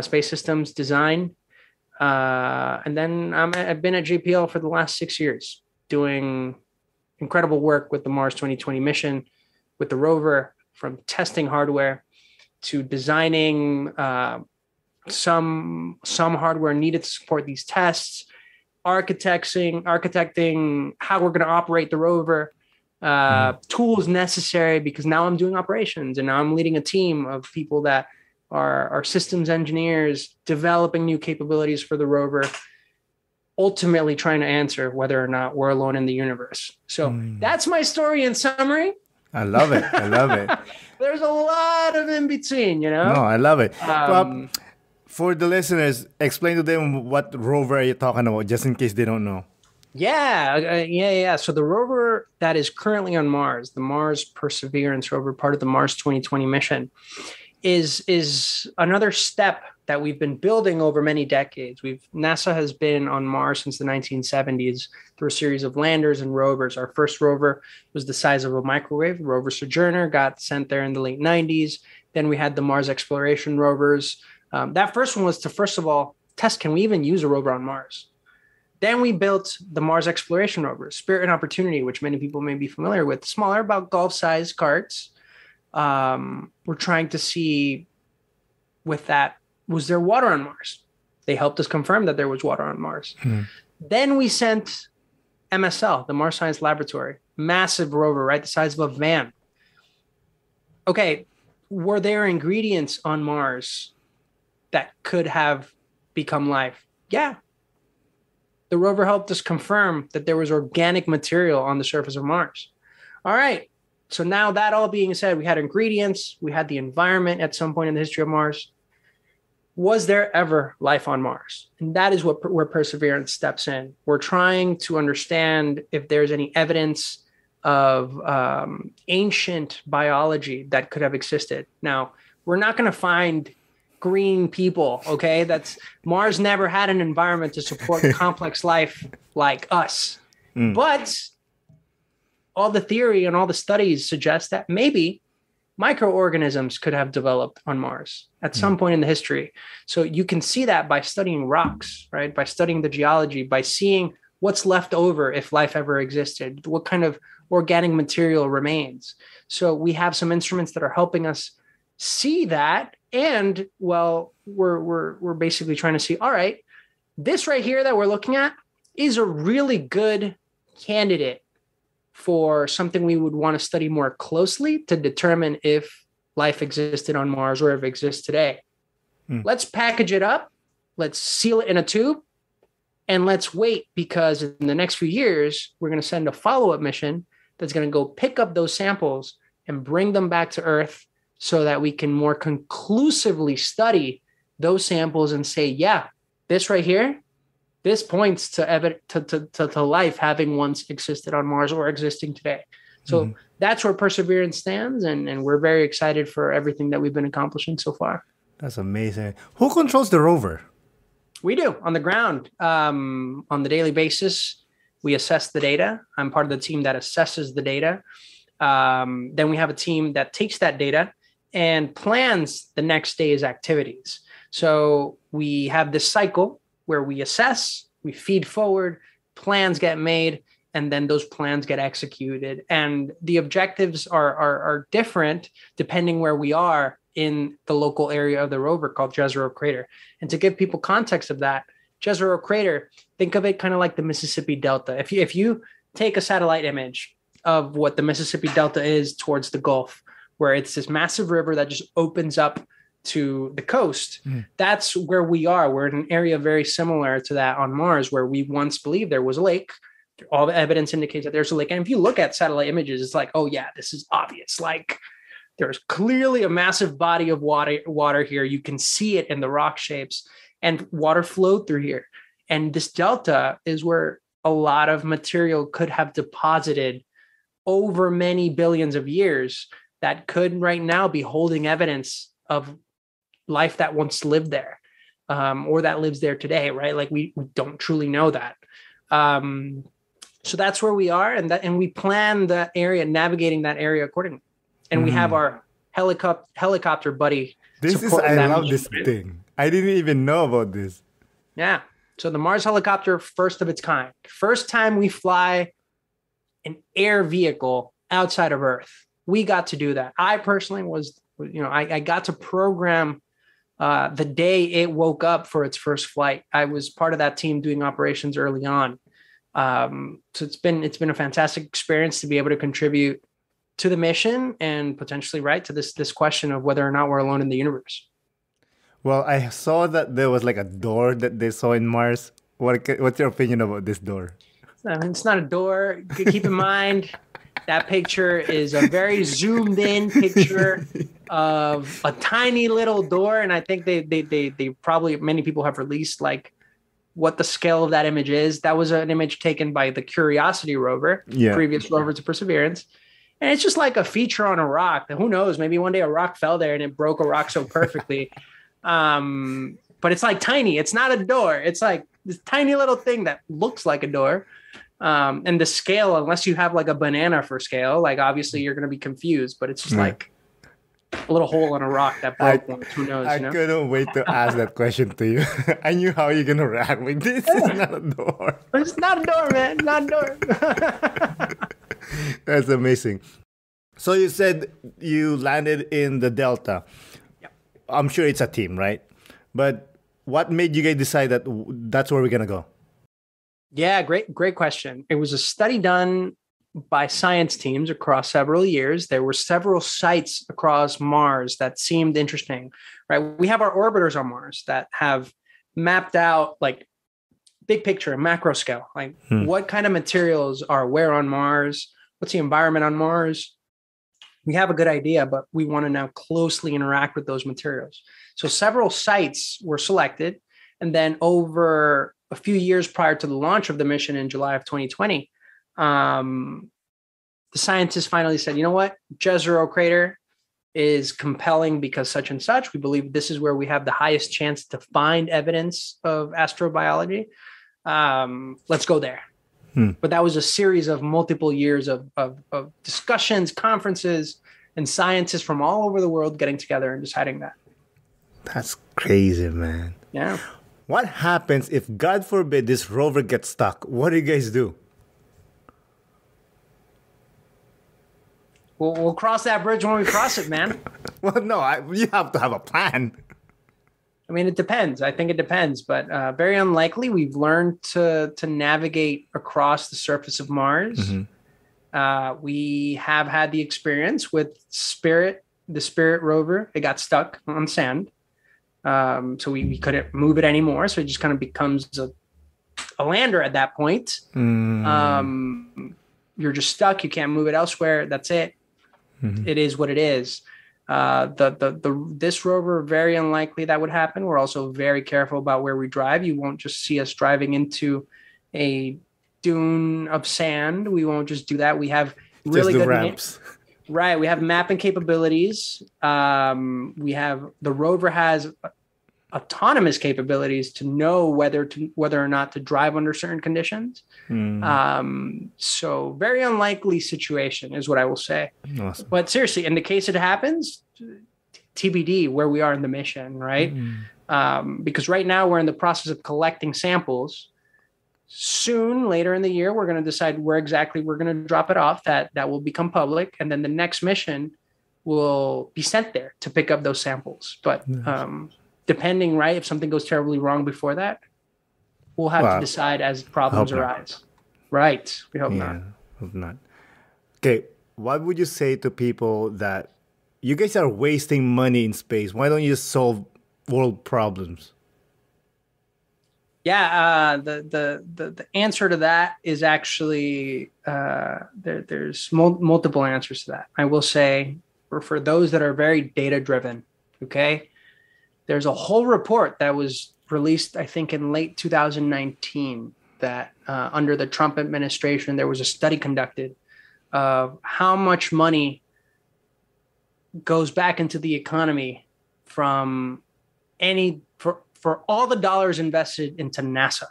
space systems design. And then I've been at JPL for the last 6 years, doing incredible work with the Mars 2020 mission, with the rover, from testing hardware to designing some hardware needed to support these tests, architecting how we're going to operate the rover, tools necessary, because now I'm doing operations and now I'm leading a team of people that are systems engineers, developing new capabilities for the rover, ultimately trying to answer whether or not we're alone in the universe. So that's my story in summary. I love it. There's a lot of in between, No, I love it. For the listeners, explain to them what rover are you talking about, just in case they don't know. Yeah. So the rover that is currently on Mars, the Mars Perseverance rover, part of the Mars 2020 mission, is another step that we've been building over many decades. NASA has been on Mars since the 1970s through a series of landers and rovers. Our first rover was the size of a microwave. Rover Sojourner got sent there in the late 90s. Then we had the Mars exploration rovers. That first one was to, first of all, test, can we even use a rover on Mars? Then we built the Mars exploration rover, Spirit and Opportunity, which many people may be familiar with, smaller, about golf-sized carts. We're trying to see with that, was there water on Mars? They helped us confirm that there was water on Mars. Then we sent MSL, the Mars Science Laboratory, massive rover, right? The size of a van. Okay, were there ingredients on Mars that could have become life? Yeah. The rover helped us confirm that there was organic material on the surface of Mars. All right. So now that all being said, we had ingredients, we had the environment at some point in the history of Mars. Was there ever life on Mars? And that is where Perseverance steps in. We're trying to understand if there's any evidence of ancient biology that could have existed. Now, we're not going to find green people, okay? Mars never had an environment to support complex life like us. But all the theory and all the studies suggest that maybe microorganisms could have developed on Mars at some point in the history. So you can see that by studying rocks, right? By studying the geology, by seeing what's left over if life ever existed, what kind of organic material remains. So we have some instruments that are helping us see that. And well, we're basically trying to see, all right, this right here that we're looking at is a really good candidate for something we would want to study more closely to determine if life existed on Mars or if it exists today. Let's package it up. Let's seal it in a tube. And let's wait, because in the next few years, we're going to send a follow-up mission that's going to go pick up those samples and bring them back to Earth so that we can more conclusively study those samples and say, yeah, this right here, this points to life having once existed on Mars or existing today. So that's where Perseverance stands, and we're very excited for everything that we've been accomplishing so far. That's amazing. Who controls the rover? We do on the ground. On the daily basis, we assess the data. I'm part of the team that assesses the data. Then we have a team that takes that data and plans the next day's activities. So we have this cycle where we assess, we feed forward, plans get made, and then those plans get executed. And the objectives are different depending where we are in the local area of the rover called Jezero Crater. And to give people context of that, Jezero Crater, think of it kind of like the Mississippi Delta. If you take a satellite image of what the Mississippi Delta is towards the Gulf, where it's this massive river that just opens up to the coast, that's where we are. We're in an area very similar to that on Mars, where we once believed there was a lake. All the evidence indicates that there's a lake. And if you look at satellite images, it's like, oh yeah, this is obvious. Like, there's clearly a massive body of water here. You can see it in the rock shapes, and water flowed through here. And this delta is where a lot of material could have deposited over many billions of years that could right now be holding evidence of life that once lived there, or that lives there today, right? Like we don't truly know that. So that's where we are, and we plan that area, navigating that area accordingly. And we have our helicopter buddy. I love this thing. I didn't even know about this. Yeah. So the Mars helicopter, first of its kind. First time we fly an air vehicle outside of Earth. We got to do that. I personally was, I got to program the day it woke up for its first flight. I was part of that team doing operations early on. So it's been a fantastic experience to be able to contribute to the mission and potentially to this question of whether or not we're alone in the universe. Well, I saw that there was like a door that they saw in Mars. What's your opinion about this door? It's not a door. Keep in mind that picture is a very zoomed in picture of a tiny little door. And I think they probably, many people have released like what the scale of that image is. That was an image taken by the Curiosity rover, previous rover to Perseverance. And it's just like a feature on a rock. Who knows? Maybe one day a rock fell there and it broke a rock so perfectly. But it's like tiny. It's not a door. It's like this tiny little thing that looks like a door. And the scale, unless you have like a banana for scale, like obviously you're going to be confused, but it's just like a little hole in a rock that broke once. Who knows? I couldn't wait to ask that question to you. I knew how you're going to react with this. Is not a door. It's not a door, man. Not a door. That's amazing. So you said you landed in the Delta. Yep. I'm sure it's a team, right? But what made you guys decide that that's where we're going to go? Yeah, great question. It was a study done by science teams across several years. There were several sites across Mars that seemed interesting, right? We have our orbiters on Mars that have mapped out like big picture, macro scale, like what kind of materials are where on Mars? What's the environment on Mars? We have a good idea, but we want to now closely interact with those materials. So several sites were selected. And then over a few years prior to the launch of the mission in July of 2020, the scientists finally said, you know what? Jezero crater is compelling because such and such. We believe this is where we have the highest chance to find evidence of astrobiology. Let's go there. But that was a series of multiple years of discussions, conferences, and scientists from all over the world getting together and deciding that. That's crazy, man. Yeah. What happens if, God forbid, this rover gets stuck? What do you guys do? We'll cross that bridge when we cross it, man. Well, no, you have to have a plan. I mean, it depends. I think it depends, but very unlikely. We've learned to navigate across the surface of Mars. We have had the experience with the Spirit rover. It got stuck on sand. So we couldn't move it anymore. So it just kind of becomes a lander at that point. You're just stuck. You can't move it elsewhere. That's it. It is what it is. This rover, very unlikely that would happen. We're also very careful about where we drive. You won't just see us driving into a dune of sand. We won't just do that. We have really good ramps. Right. We have mapping capabilities. The rover has autonomous capabilities to know whether or not to drive under certain conditions. So very unlikely situation is what I will say. Awesome. But seriously, in the case it happens, TBD where we are in the mission, right? Because right now we're in the process of collecting samples. Soon, later in the year, we're going to decide where exactly we're going to drop it off. That will become public, and then the next mission will be sent there to pick up those samples. But depending, right, if something goes terribly wrong before that, we'll have to decide as problems arise. Right. We hope not. Hope not. Okay. What would you say to people that you guys are wasting money in space? Why don't you just solve world problems? Yeah, the answer to that is actually there's multiple answers to that. I will say for those that are very data driven, okay, there's a whole report that was released, I think, in late 2019 that under the Trump administration, there was a study conducted of how much money goes back into the economy from for all the dollars invested into NASA.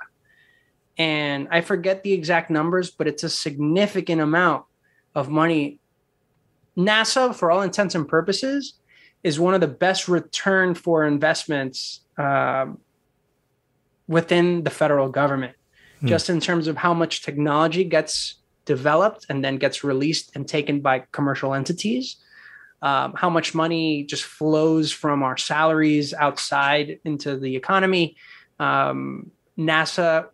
And I forget the exact numbers, but it's a significant amount of money. NASA, for all intents and purposes, is one of the best return for investments within the federal government, just in terms of how much technology gets developed and then gets released and taken by commercial entities. How much money just flows from our salaries outside into the economy. NASA,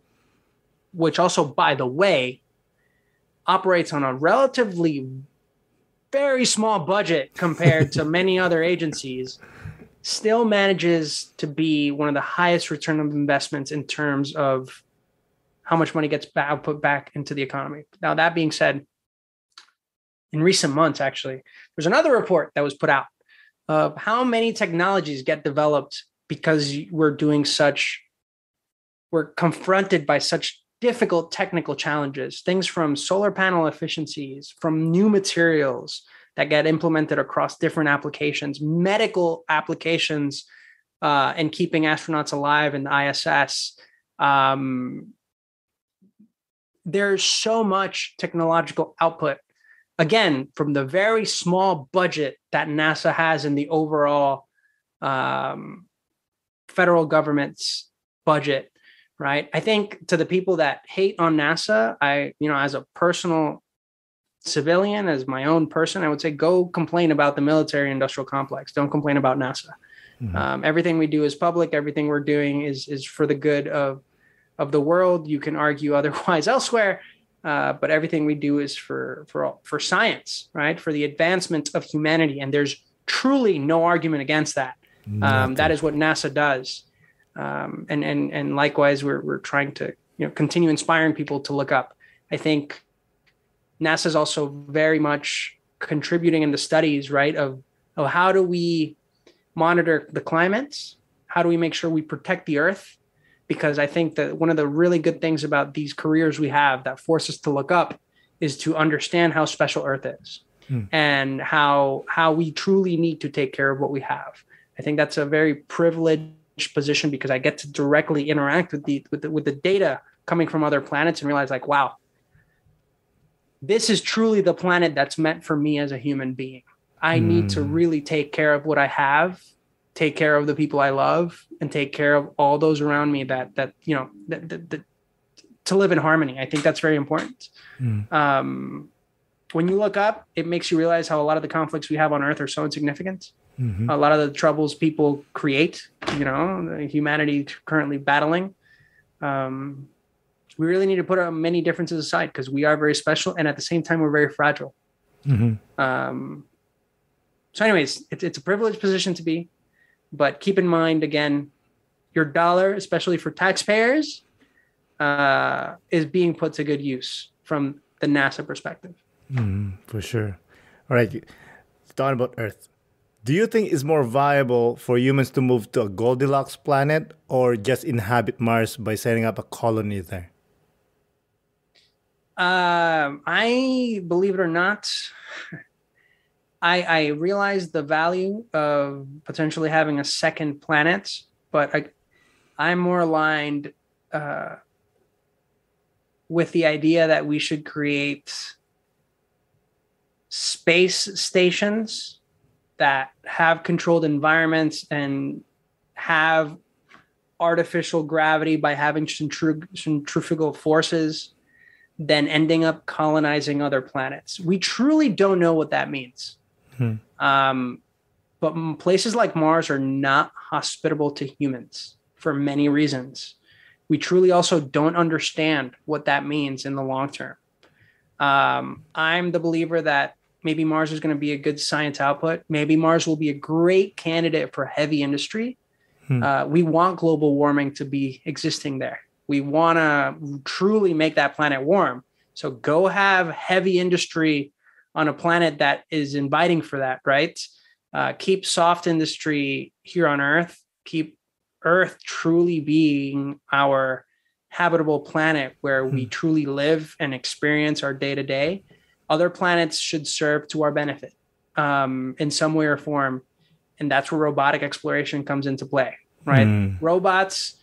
which also, by the way, operates on a relatively very small budget compared to many other agencies, still manages to be one of the highest return of investments in terms of how much money gets put back into the economy. Now, that being said, in recent months, actually, there's another report that was put out of how many technologies get developed because we're confronted by such difficult technical challenges, things from solar panel efficiencies, from new materials that get implemented across different applications, medical applications, and keeping astronauts alive in the ISS. There's so much technological output, again, from the very small budget that NASA has in the overall federal government's budget, right? I think to the people that hate on NASA, as a personal civilian, as my own person, I would say, go complain about the military industrial complex. Don't complain about NASA. Mm-hmm. Everything we do is public. Everything we're doing is for the good of the world. You can argue otherwise elsewhere, but everything we do is for science, right? For the advancement of humanity. And there's truly no argument against that. That is what NASA does. And likewise, we're trying to continue inspiring people to look up. I think NASA is also very much contributing in the studies, right? Of how do we monitor the climate? How do we make sure we protect the Earth? Because I think that one of the really good things about these careers we have that force us to look up is to understand how special Earth is and how we truly need to take care of what we have. I think that's a very privileged position because I get to directly interact with the data coming from other planets and realize, like, wow, this is truly the planet that's meant for me as a human being. I need to really take care of what I have, take care of the people I love, and take care of all those around me that to live in harmony. I think that's very important. When you look up, it makes you realize how a lot of the conflicts we have on Earth are so insignificant. Mm-hmm. A lot of the troubles people create, humanity currently battling. We really need to put our many differences aside because we are very special, and at the same time, we're very fragile. Mm-hmm. So anyways, it's a privileged position to be, but keep in mind, again, your dollar, especially for taxpayers, is being put to good use from the NASA perspective. For sure. All right. Talking about Earth. Do you think it's more viable for humans to move to a Goldilocks planet or just inhabit Mars by setting up a colony there? I believe it or not, I realize the value of potentially having a second planet, but I'm more aligned with the idea that we should create space stations that have controlled environments and have artificial gravity by having centrifugal forces, then ending up colonizing other planets. We truly don't know what that means. But places like Mars are not hospitable to humans for many reasons. We truly also don't understand what that means in the long term. I'm the believer that maybe Mars is going to be a good science output. Maybe Mars will be a great candidate for heavy industry. We want global warming to be existing there. We want to truly make that planet warm. So go have heavy industry on a planet that is inviting for that, right? Keep soft industry here on Earth. Keep Earth truly being our habitable planet where we truly live and experience our day-to-day. Other planets should serve to our benefit in some way or form. And that's where robotic exploration comes into play, right? Robots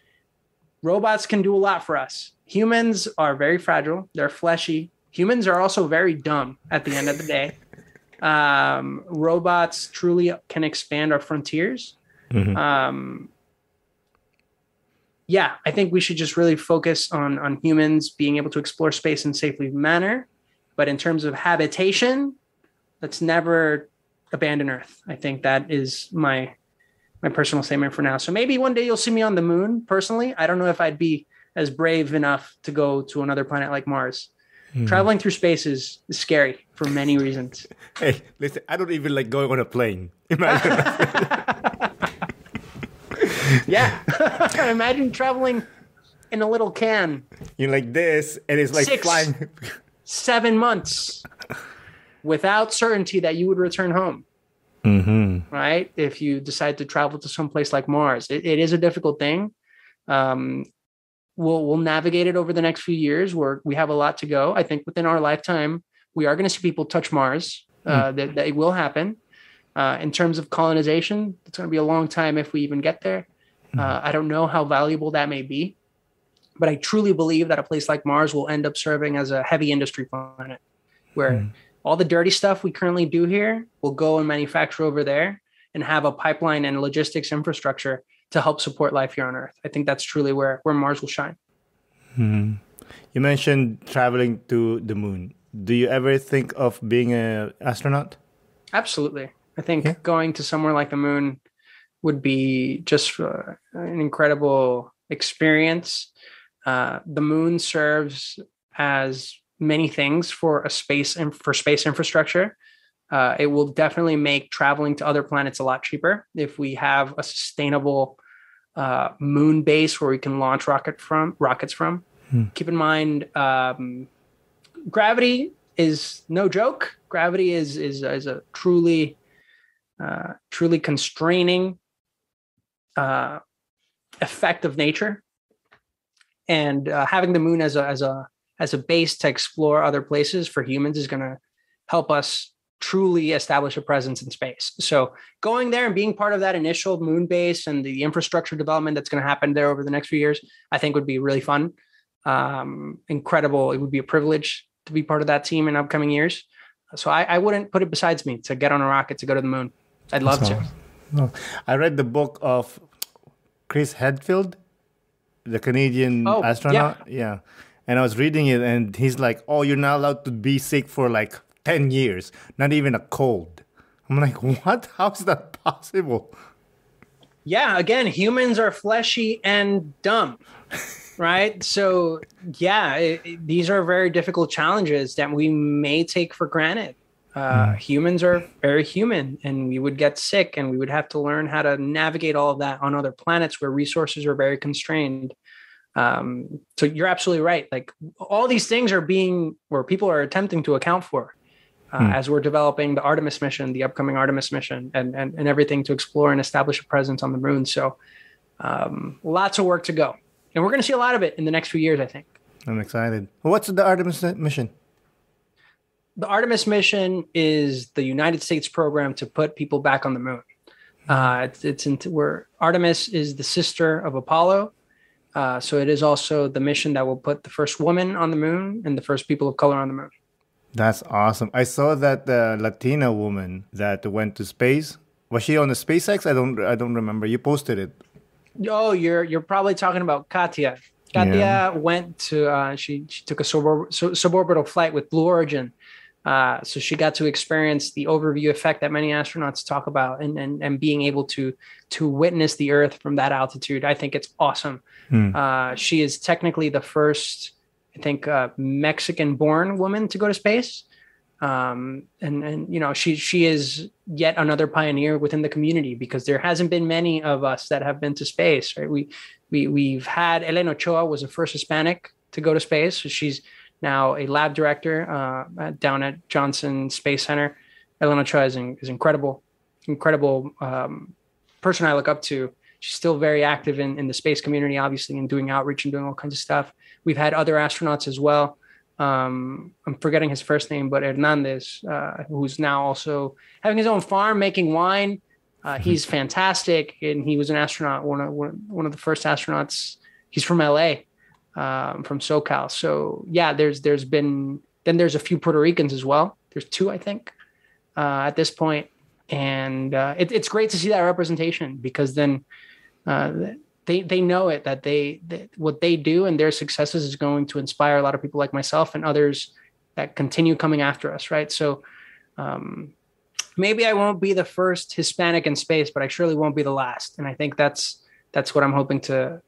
can do a lot for us. Humans are very fragile. They're fleshy. Humans are also very dumb at the end of the day. Robots truly can expand our frontiers. Yeah, I think we should just really focus on humans being able to explore space in a safely manner. But in terms of habitation, let's never abandon Earth. I think that is my personal statement for now. So maybe one day you'll see me on the moon personally. I don't know if I'd be as brave enough to go to another planet like Mars. Traveling through space is scary for many reasons. Hey, listen, I don't even like going on a plane. Imagine. Yeah. Imagine traveling in a little can. You're like this, and it's like flying. 7 months without certainty that you would return home. Right? If you decide to travel to some place like Mars, it is a difficult thing. we'll navigate it over the next few years. We have a lot to go. I think within our lifetime, we are going to see people touch Mars. That it will happen. In terms of colonization, it's going to be a long time if we even get there. I don't know how valuable that may be, but I truly believe that a place like Mars will end up serving as a heavy industry planet, where all the dirty stuff we currently do here will go and manufacture over there and have a pipeline and logistics infrastructure to help support life here on Earth. I think that's truly where Mars will shine. You mentioned traveling to the moon. Do you ever think of being an astronaut? Absolutely. I think going to somewhere like the moon would be just an incredible experience. The moon serves as many things for space infrastructure. It will definitely make traveling to other planets a lot cheaper if we have a sustainable moon base where we can launch rockets from. Keep in mind, gravity is no joke. Gravity is a truly constraining effect of nature, and having the moon as a base to explore other places for humans is going to help us truly establish a presence in space. So going there and being part of that initial moon base and the infrastructure development that's going to happen there over the next few years, I think would be really fun. Incredible. It would be a privilege to be part of that team in upcoming years. So I wouldn't put it besides me to get on a rocket to go to the moon. I'd love to. No. I read the book of Chris Hadfield, the Canadian astronaut. Yeah. And I was reading it and he's like, oh, you're not allowed to be sick for like 10 years, not even a cold. I'm like, what? How is that possible? Yeah. Again, humans are fleshy and dumb. Right. So, these are very difficult challenges that we may take for granted. Humans are very human, and we would get sick, and we would have to learn how to navigate all of that on other planets where resources are very constrained. So you're absolutely right. Like all these things are people are attempting to account for as we're developing the Artemis mission, the upcoming Artemis mission, and everything to explore and establish a presence on the moon. So lots of work to go. And we're going to see a lot of it in the next few years, I think. I'm excited. What's the Artemis mission? The Artemis mission is the United States program to put people back on the moon. Artemis is the sister of Apollo. So it is also the mission that will put the first woman on the moon and the first people of color on the moon. That's awesome. I saw that the Latina woman that went to space. Was she on the SpaceX? I don't remember. You posted it. Oh, you're probably talking about Katya. Katya went to she took a suborbital flight with Blue Origin. So she got to experience the overview effect that many astronauts talk about, and being able to witness the Earth from that altitude. I think it's awesome. She is technically the first, I think, Mexican-born woman to go to space. And she is yet another pioneer within the community, because there hasn't been many of us that have been to space, right? We've had Elena Ochoa was the first Hispanic to go to space. So she's now a lab director down at Johnson Space Center. Elena Ochoa is incredible person I look up to. She's still very active in the space community, obviously, and doing outreach and doing all kinds of stuff. We've had other astronauts as well. I'm forgetting his first name, but Hernandez, who's now also having his own farm making wine. He's fantastic, and he was an astronaut, one of the first astronauts. He's from LA, from SoCal. So yeah, there's a few Puerto Ricans as well. There's two, I think, at this point, and it's great to see that representation, because then they know it, that what they do and their successes is going to inspire a lot of people like myself and others that continue coming after us, right? So maybe I won't be the first Hispanic in space, but I surely won't be the last. And I think that's what I'm hoping to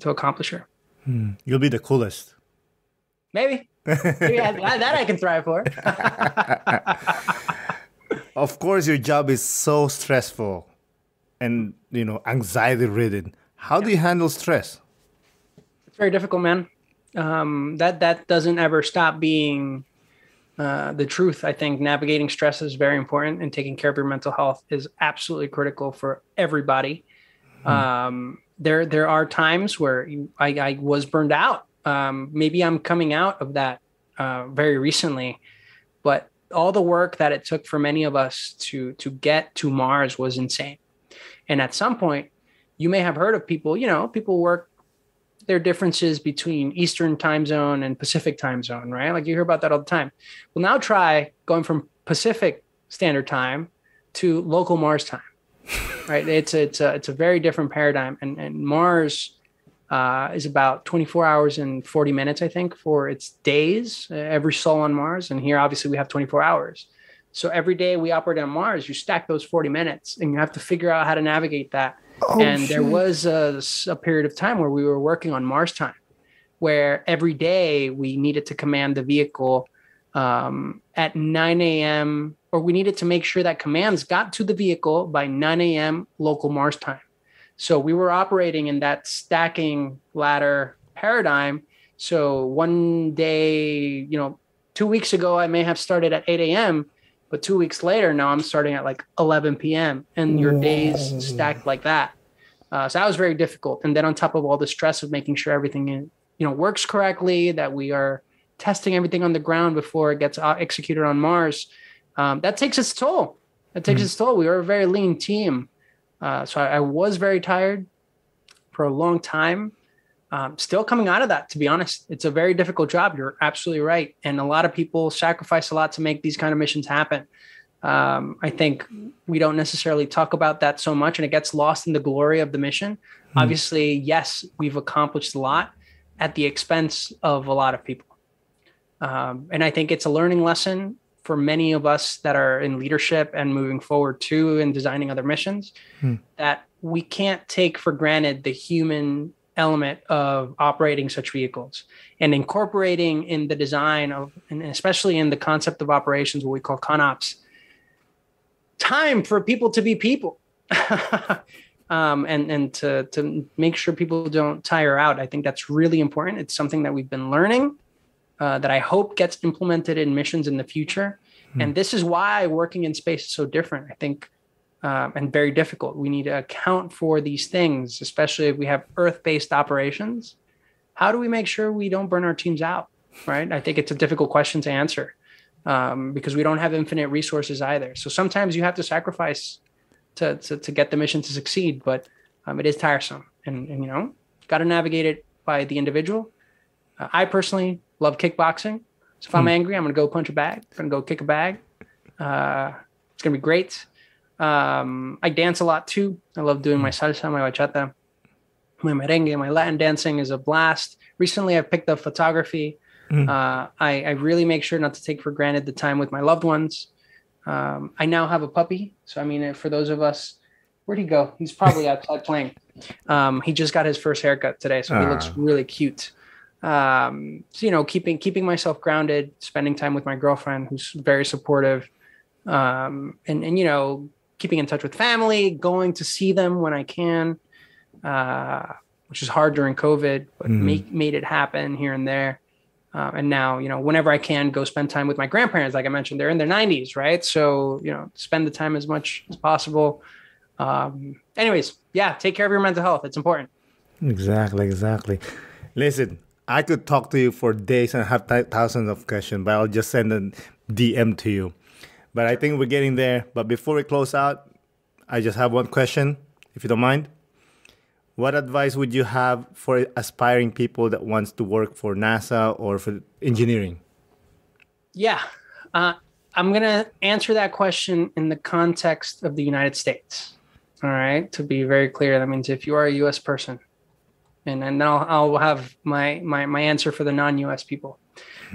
accomplish here. You'll be the coolest. Maybe that I can thrive for. Of course, your job is so stressful and anxiety ridden. How do you handle stress? It's very difficult, man. That doesn't ever stop being the truth. I think navigating stress is very important, and taking care of your mental health is absolutely critical for everybody. there are times where I was burned out. Maybe I'm coming out of that very recently, but all the work that it took for many of us to get to Mars was insane. And at some point, you may have heard of people, people work their differences between Eastern time zone and Pacific time zone, right? Like you hear about that all the time. Well, now try going from Pacific Standard Time to local Mars time, right? It's a very different paradigm. And Mars is about 24 hours and 40 minutes, I think, for its days, every soul on Mars. And here, obviously, we have 24 hours. So every day we operate on Mars, you stack those 40 minutes and you have to figure out how to navigate that. There was a period of time where we were working on Mars time, where every day we needed to command the vehicle at 9 a.m., or we needed to make sure that commands got to the vehicle by 9 a.m. local Mars time. So we were operating in that stacking ladder paradigm. So one day, 2 weeks ago, I may have started at 8 a.m., but 2 weeks later, now I'm starting at like 11 p.m. and your days stacked like that. So that was very difficult. And then on top of all the stress of making sure everything, works correctly, that we are testing everything on the ground before it gets executed on Mars, that takes its toll. We were a very lean team. So I was very tired for a long time. Still coming out of that, to be honest. It's a very difficult job. You're absolutely right. And a lot of people sacrifice a lot to make these kind of missions happen. I think we don't necessarily talk about that so much, and it gets lost in the glory of the mission. Obviously, yes, we've accomplished a lot at the expense of a lot of people. And I think it's a learning lesson for many of us that are in leadership and moving forward too in designing other missions, that we can't take for granted the human element of operating such vehicles and incorporating in the design of, and especially in the concept of operations, what we call ConOps, time for people to be people. And to make sure people don't tire out. I think that's really important. It's something that we've been learning, that I hope gets implemented in missions in the future. And this is why working in space is so different, I think, and very difficult. We need to account for these things, especially if we have Earth-based operations. How do we make sure we don't burn our teams out, right? I think it's a difficult question to answer, because we don't have infinite resources either. So sometimes you have to sacrifice to get the mission to succeed, but it is tiresome. And got to navigate it by the individual. I personally love kickboxing. So if I'm angry, I'm going to go punch a bag. I'm going to go kick a bag. It's going to be great. I dance a lot too. I love doing my salsa, my bachata, my merengue, my Latin dancing is a blast. Recently, I've picked up photography. I really make sure not to take for granted the time with my loved ones. I now have a puppy. So, for those of us, where'd he go? He's probably outside playing. He just got his first haircut today, so he looks really cute. So, keeping myself grounded, spending time with my girlfriend, who's very supportive, and keeping in touch with family, going to see them when I can, which is hard during COVID, but made it happen here and there. And now, whenever I can, go spend time with my grandparents. Like I mentioned, they're in their 90s, right? So, spend the time as much as possible. Anyways, take care of your mental health. It's important. Exactly. Listen, I could talk to you for days and have thousands of questions, but I'll just send a DM to you. But I think we're getting there. But before we close out, I just have one question, if you don't mind. What advice would you have for aspiring people that wants to work for NASA or for engineering? Yeah, I'm going to answer that question in the context of the United States. All right. To be very clear, that means if you are a U.S. person, and then I'll have my answer for the non-U.S. people.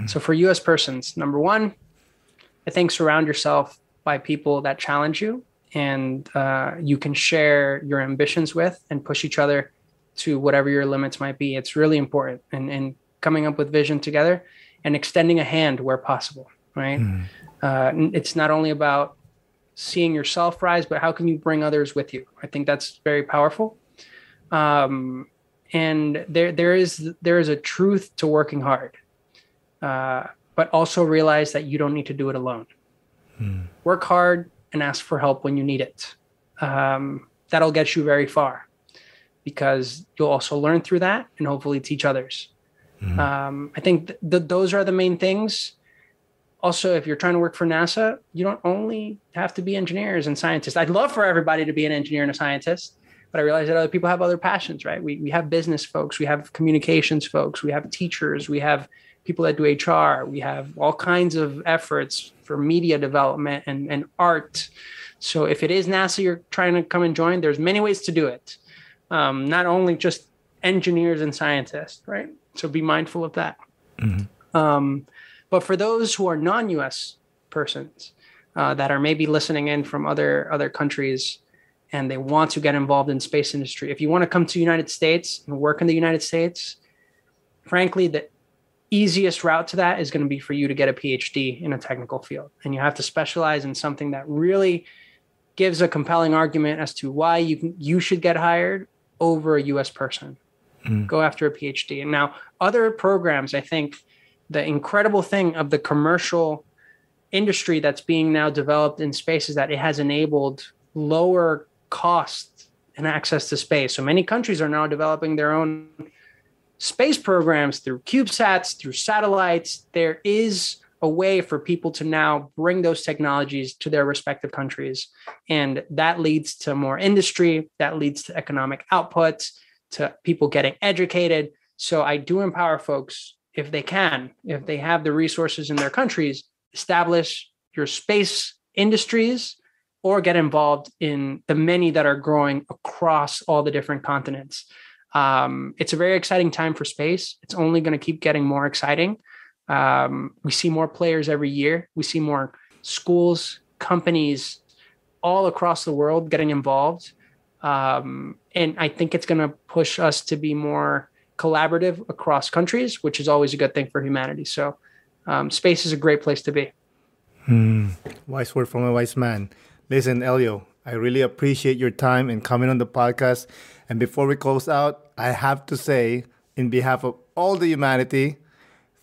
So for U.S. persons, number one, I think surround yourself by people that challenge you and you can share your ambitions with and push each other to whatever your limits might be. It's really important. And coming up with vision together and extending a hand where possible, right? It's not only about seeing yourself rise, but how can you bring others with you? I think that's very powerful. And there is a truth to working hard, but also realize that you don't need to do it alone. Work hard and ask for help when you need it. That'll get you very far. because you'll also learn through that and hopefully teach others. I think those are the main things. Also, if you're trying to work for NASA, you don't only have to be engineers and scientists. I'd love for everybody to be an engineer and a scientist, but I realize that other people have other passions, right? We have business folks, we have communications folks, we have teachers, we have people that do HR, we have all kinds of efforts for media development and art. So if it is NASA you're trying to come and join, there's many ways to do it. Not only just engineers and scientists, right? So be mindful of that. But for those who are non-US persons that are maybe listening in from other countries and they want to get involved in space industry, if you want to come to the United States and work in the United States, frankly, the easiest route to that is going to be for you to get a PhD in a technical field. And you have to specialize in something that really gives a compelling argument as to why you should get hired over a US person. Go after a PhD. And now other programs, I think the incredible thing of the commercial industry that's being now developed in space is that it has enabled lower cost and access to space. So many countries are now developing their own space programs through CubeSats, through satellites. There is a way for people to now bring those technologies to their respective countries. And that leads to more industry, that leads to economic output, to people getting educated. So I do empower folks, if they can, if they have the resources in their countries, establish your space industries or get involved in the many that are growing across all the different continents. It's a very exciting time for space. It's only going to keep getting more exciting. We see more players every year. We see more schools, companies all across the world getting involved. And I think it's going to push us to be more collaborative across countries, which is always a good thing for humanity. So space is a great place to be. Wise word from a wise man. Listen, Elio, I really appreciate your time and coming on the podcast. And before we close out, I have to say, in behalf of all the humanity,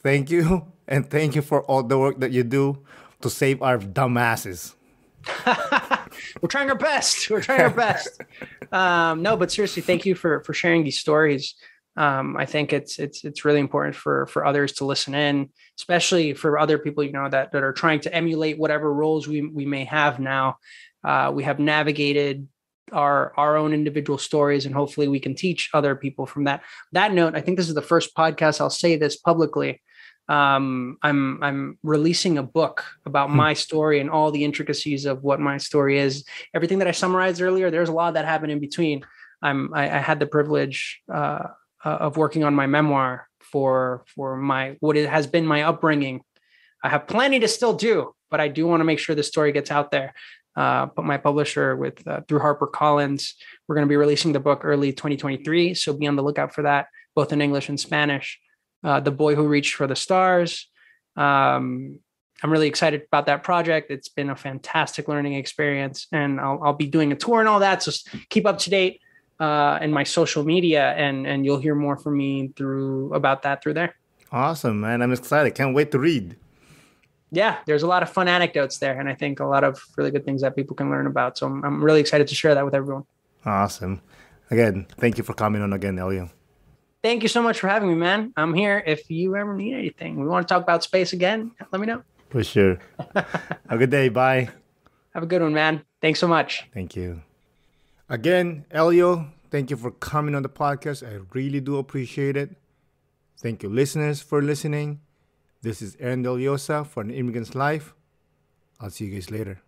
thank you. And thank you for all the work that you do to save our dumbasses. We're trying our best. We're trying our best. No, but seriously, thank you for sharing these stories. I think it's really important for others to listen in, especially for other people, that are trying to emulate whatever roles we may have now. We have navigated our own individual stories, and hopefully we can teach other people from that. That note, I think this is the first podcast I'll say this publicly. I'm releasing a book about my story and all the intricacies of what my story is. Everything that I summarized earlier, there's a lot that happened in between. I had the privilege of working on my memoir for what it has been my upbringing. I have plenty to still do, but I do want to make sure the story gets out there. But my publisher through HarperCollins, we're going to be releasing the book early 2023. So be on the lookout for that, both in English and Spanish. The Boy Who Reached for the Stars. I'm really excited about that project. It's been a fantastic learning experience, and I'll be doing a tour and all that. So keep up to date in my social media, and you'll hear more from me about that through there. Awesome, man. I'm excited. Can't wait to read. Yeah, there's a lot of fun anecdotes there, and I think a lot of really good things that people can learn about. So I'm really excited to share that with everyone. Awesome. Again, thank you for coming on again, Elio. Thank you so much for having me, man. I'm here if you ever need anything. We want to talk about space again, let me know. For sure. Have a good day. Bye. Have a good one, man. Thanks so much. Thank you. Again, Elio, thank you for coming on the podcast. I really do appreciate it. Thank you, listeners, for listening. This is Aaron Del Llosa for An Immigrant's Life. I'll see you guys later.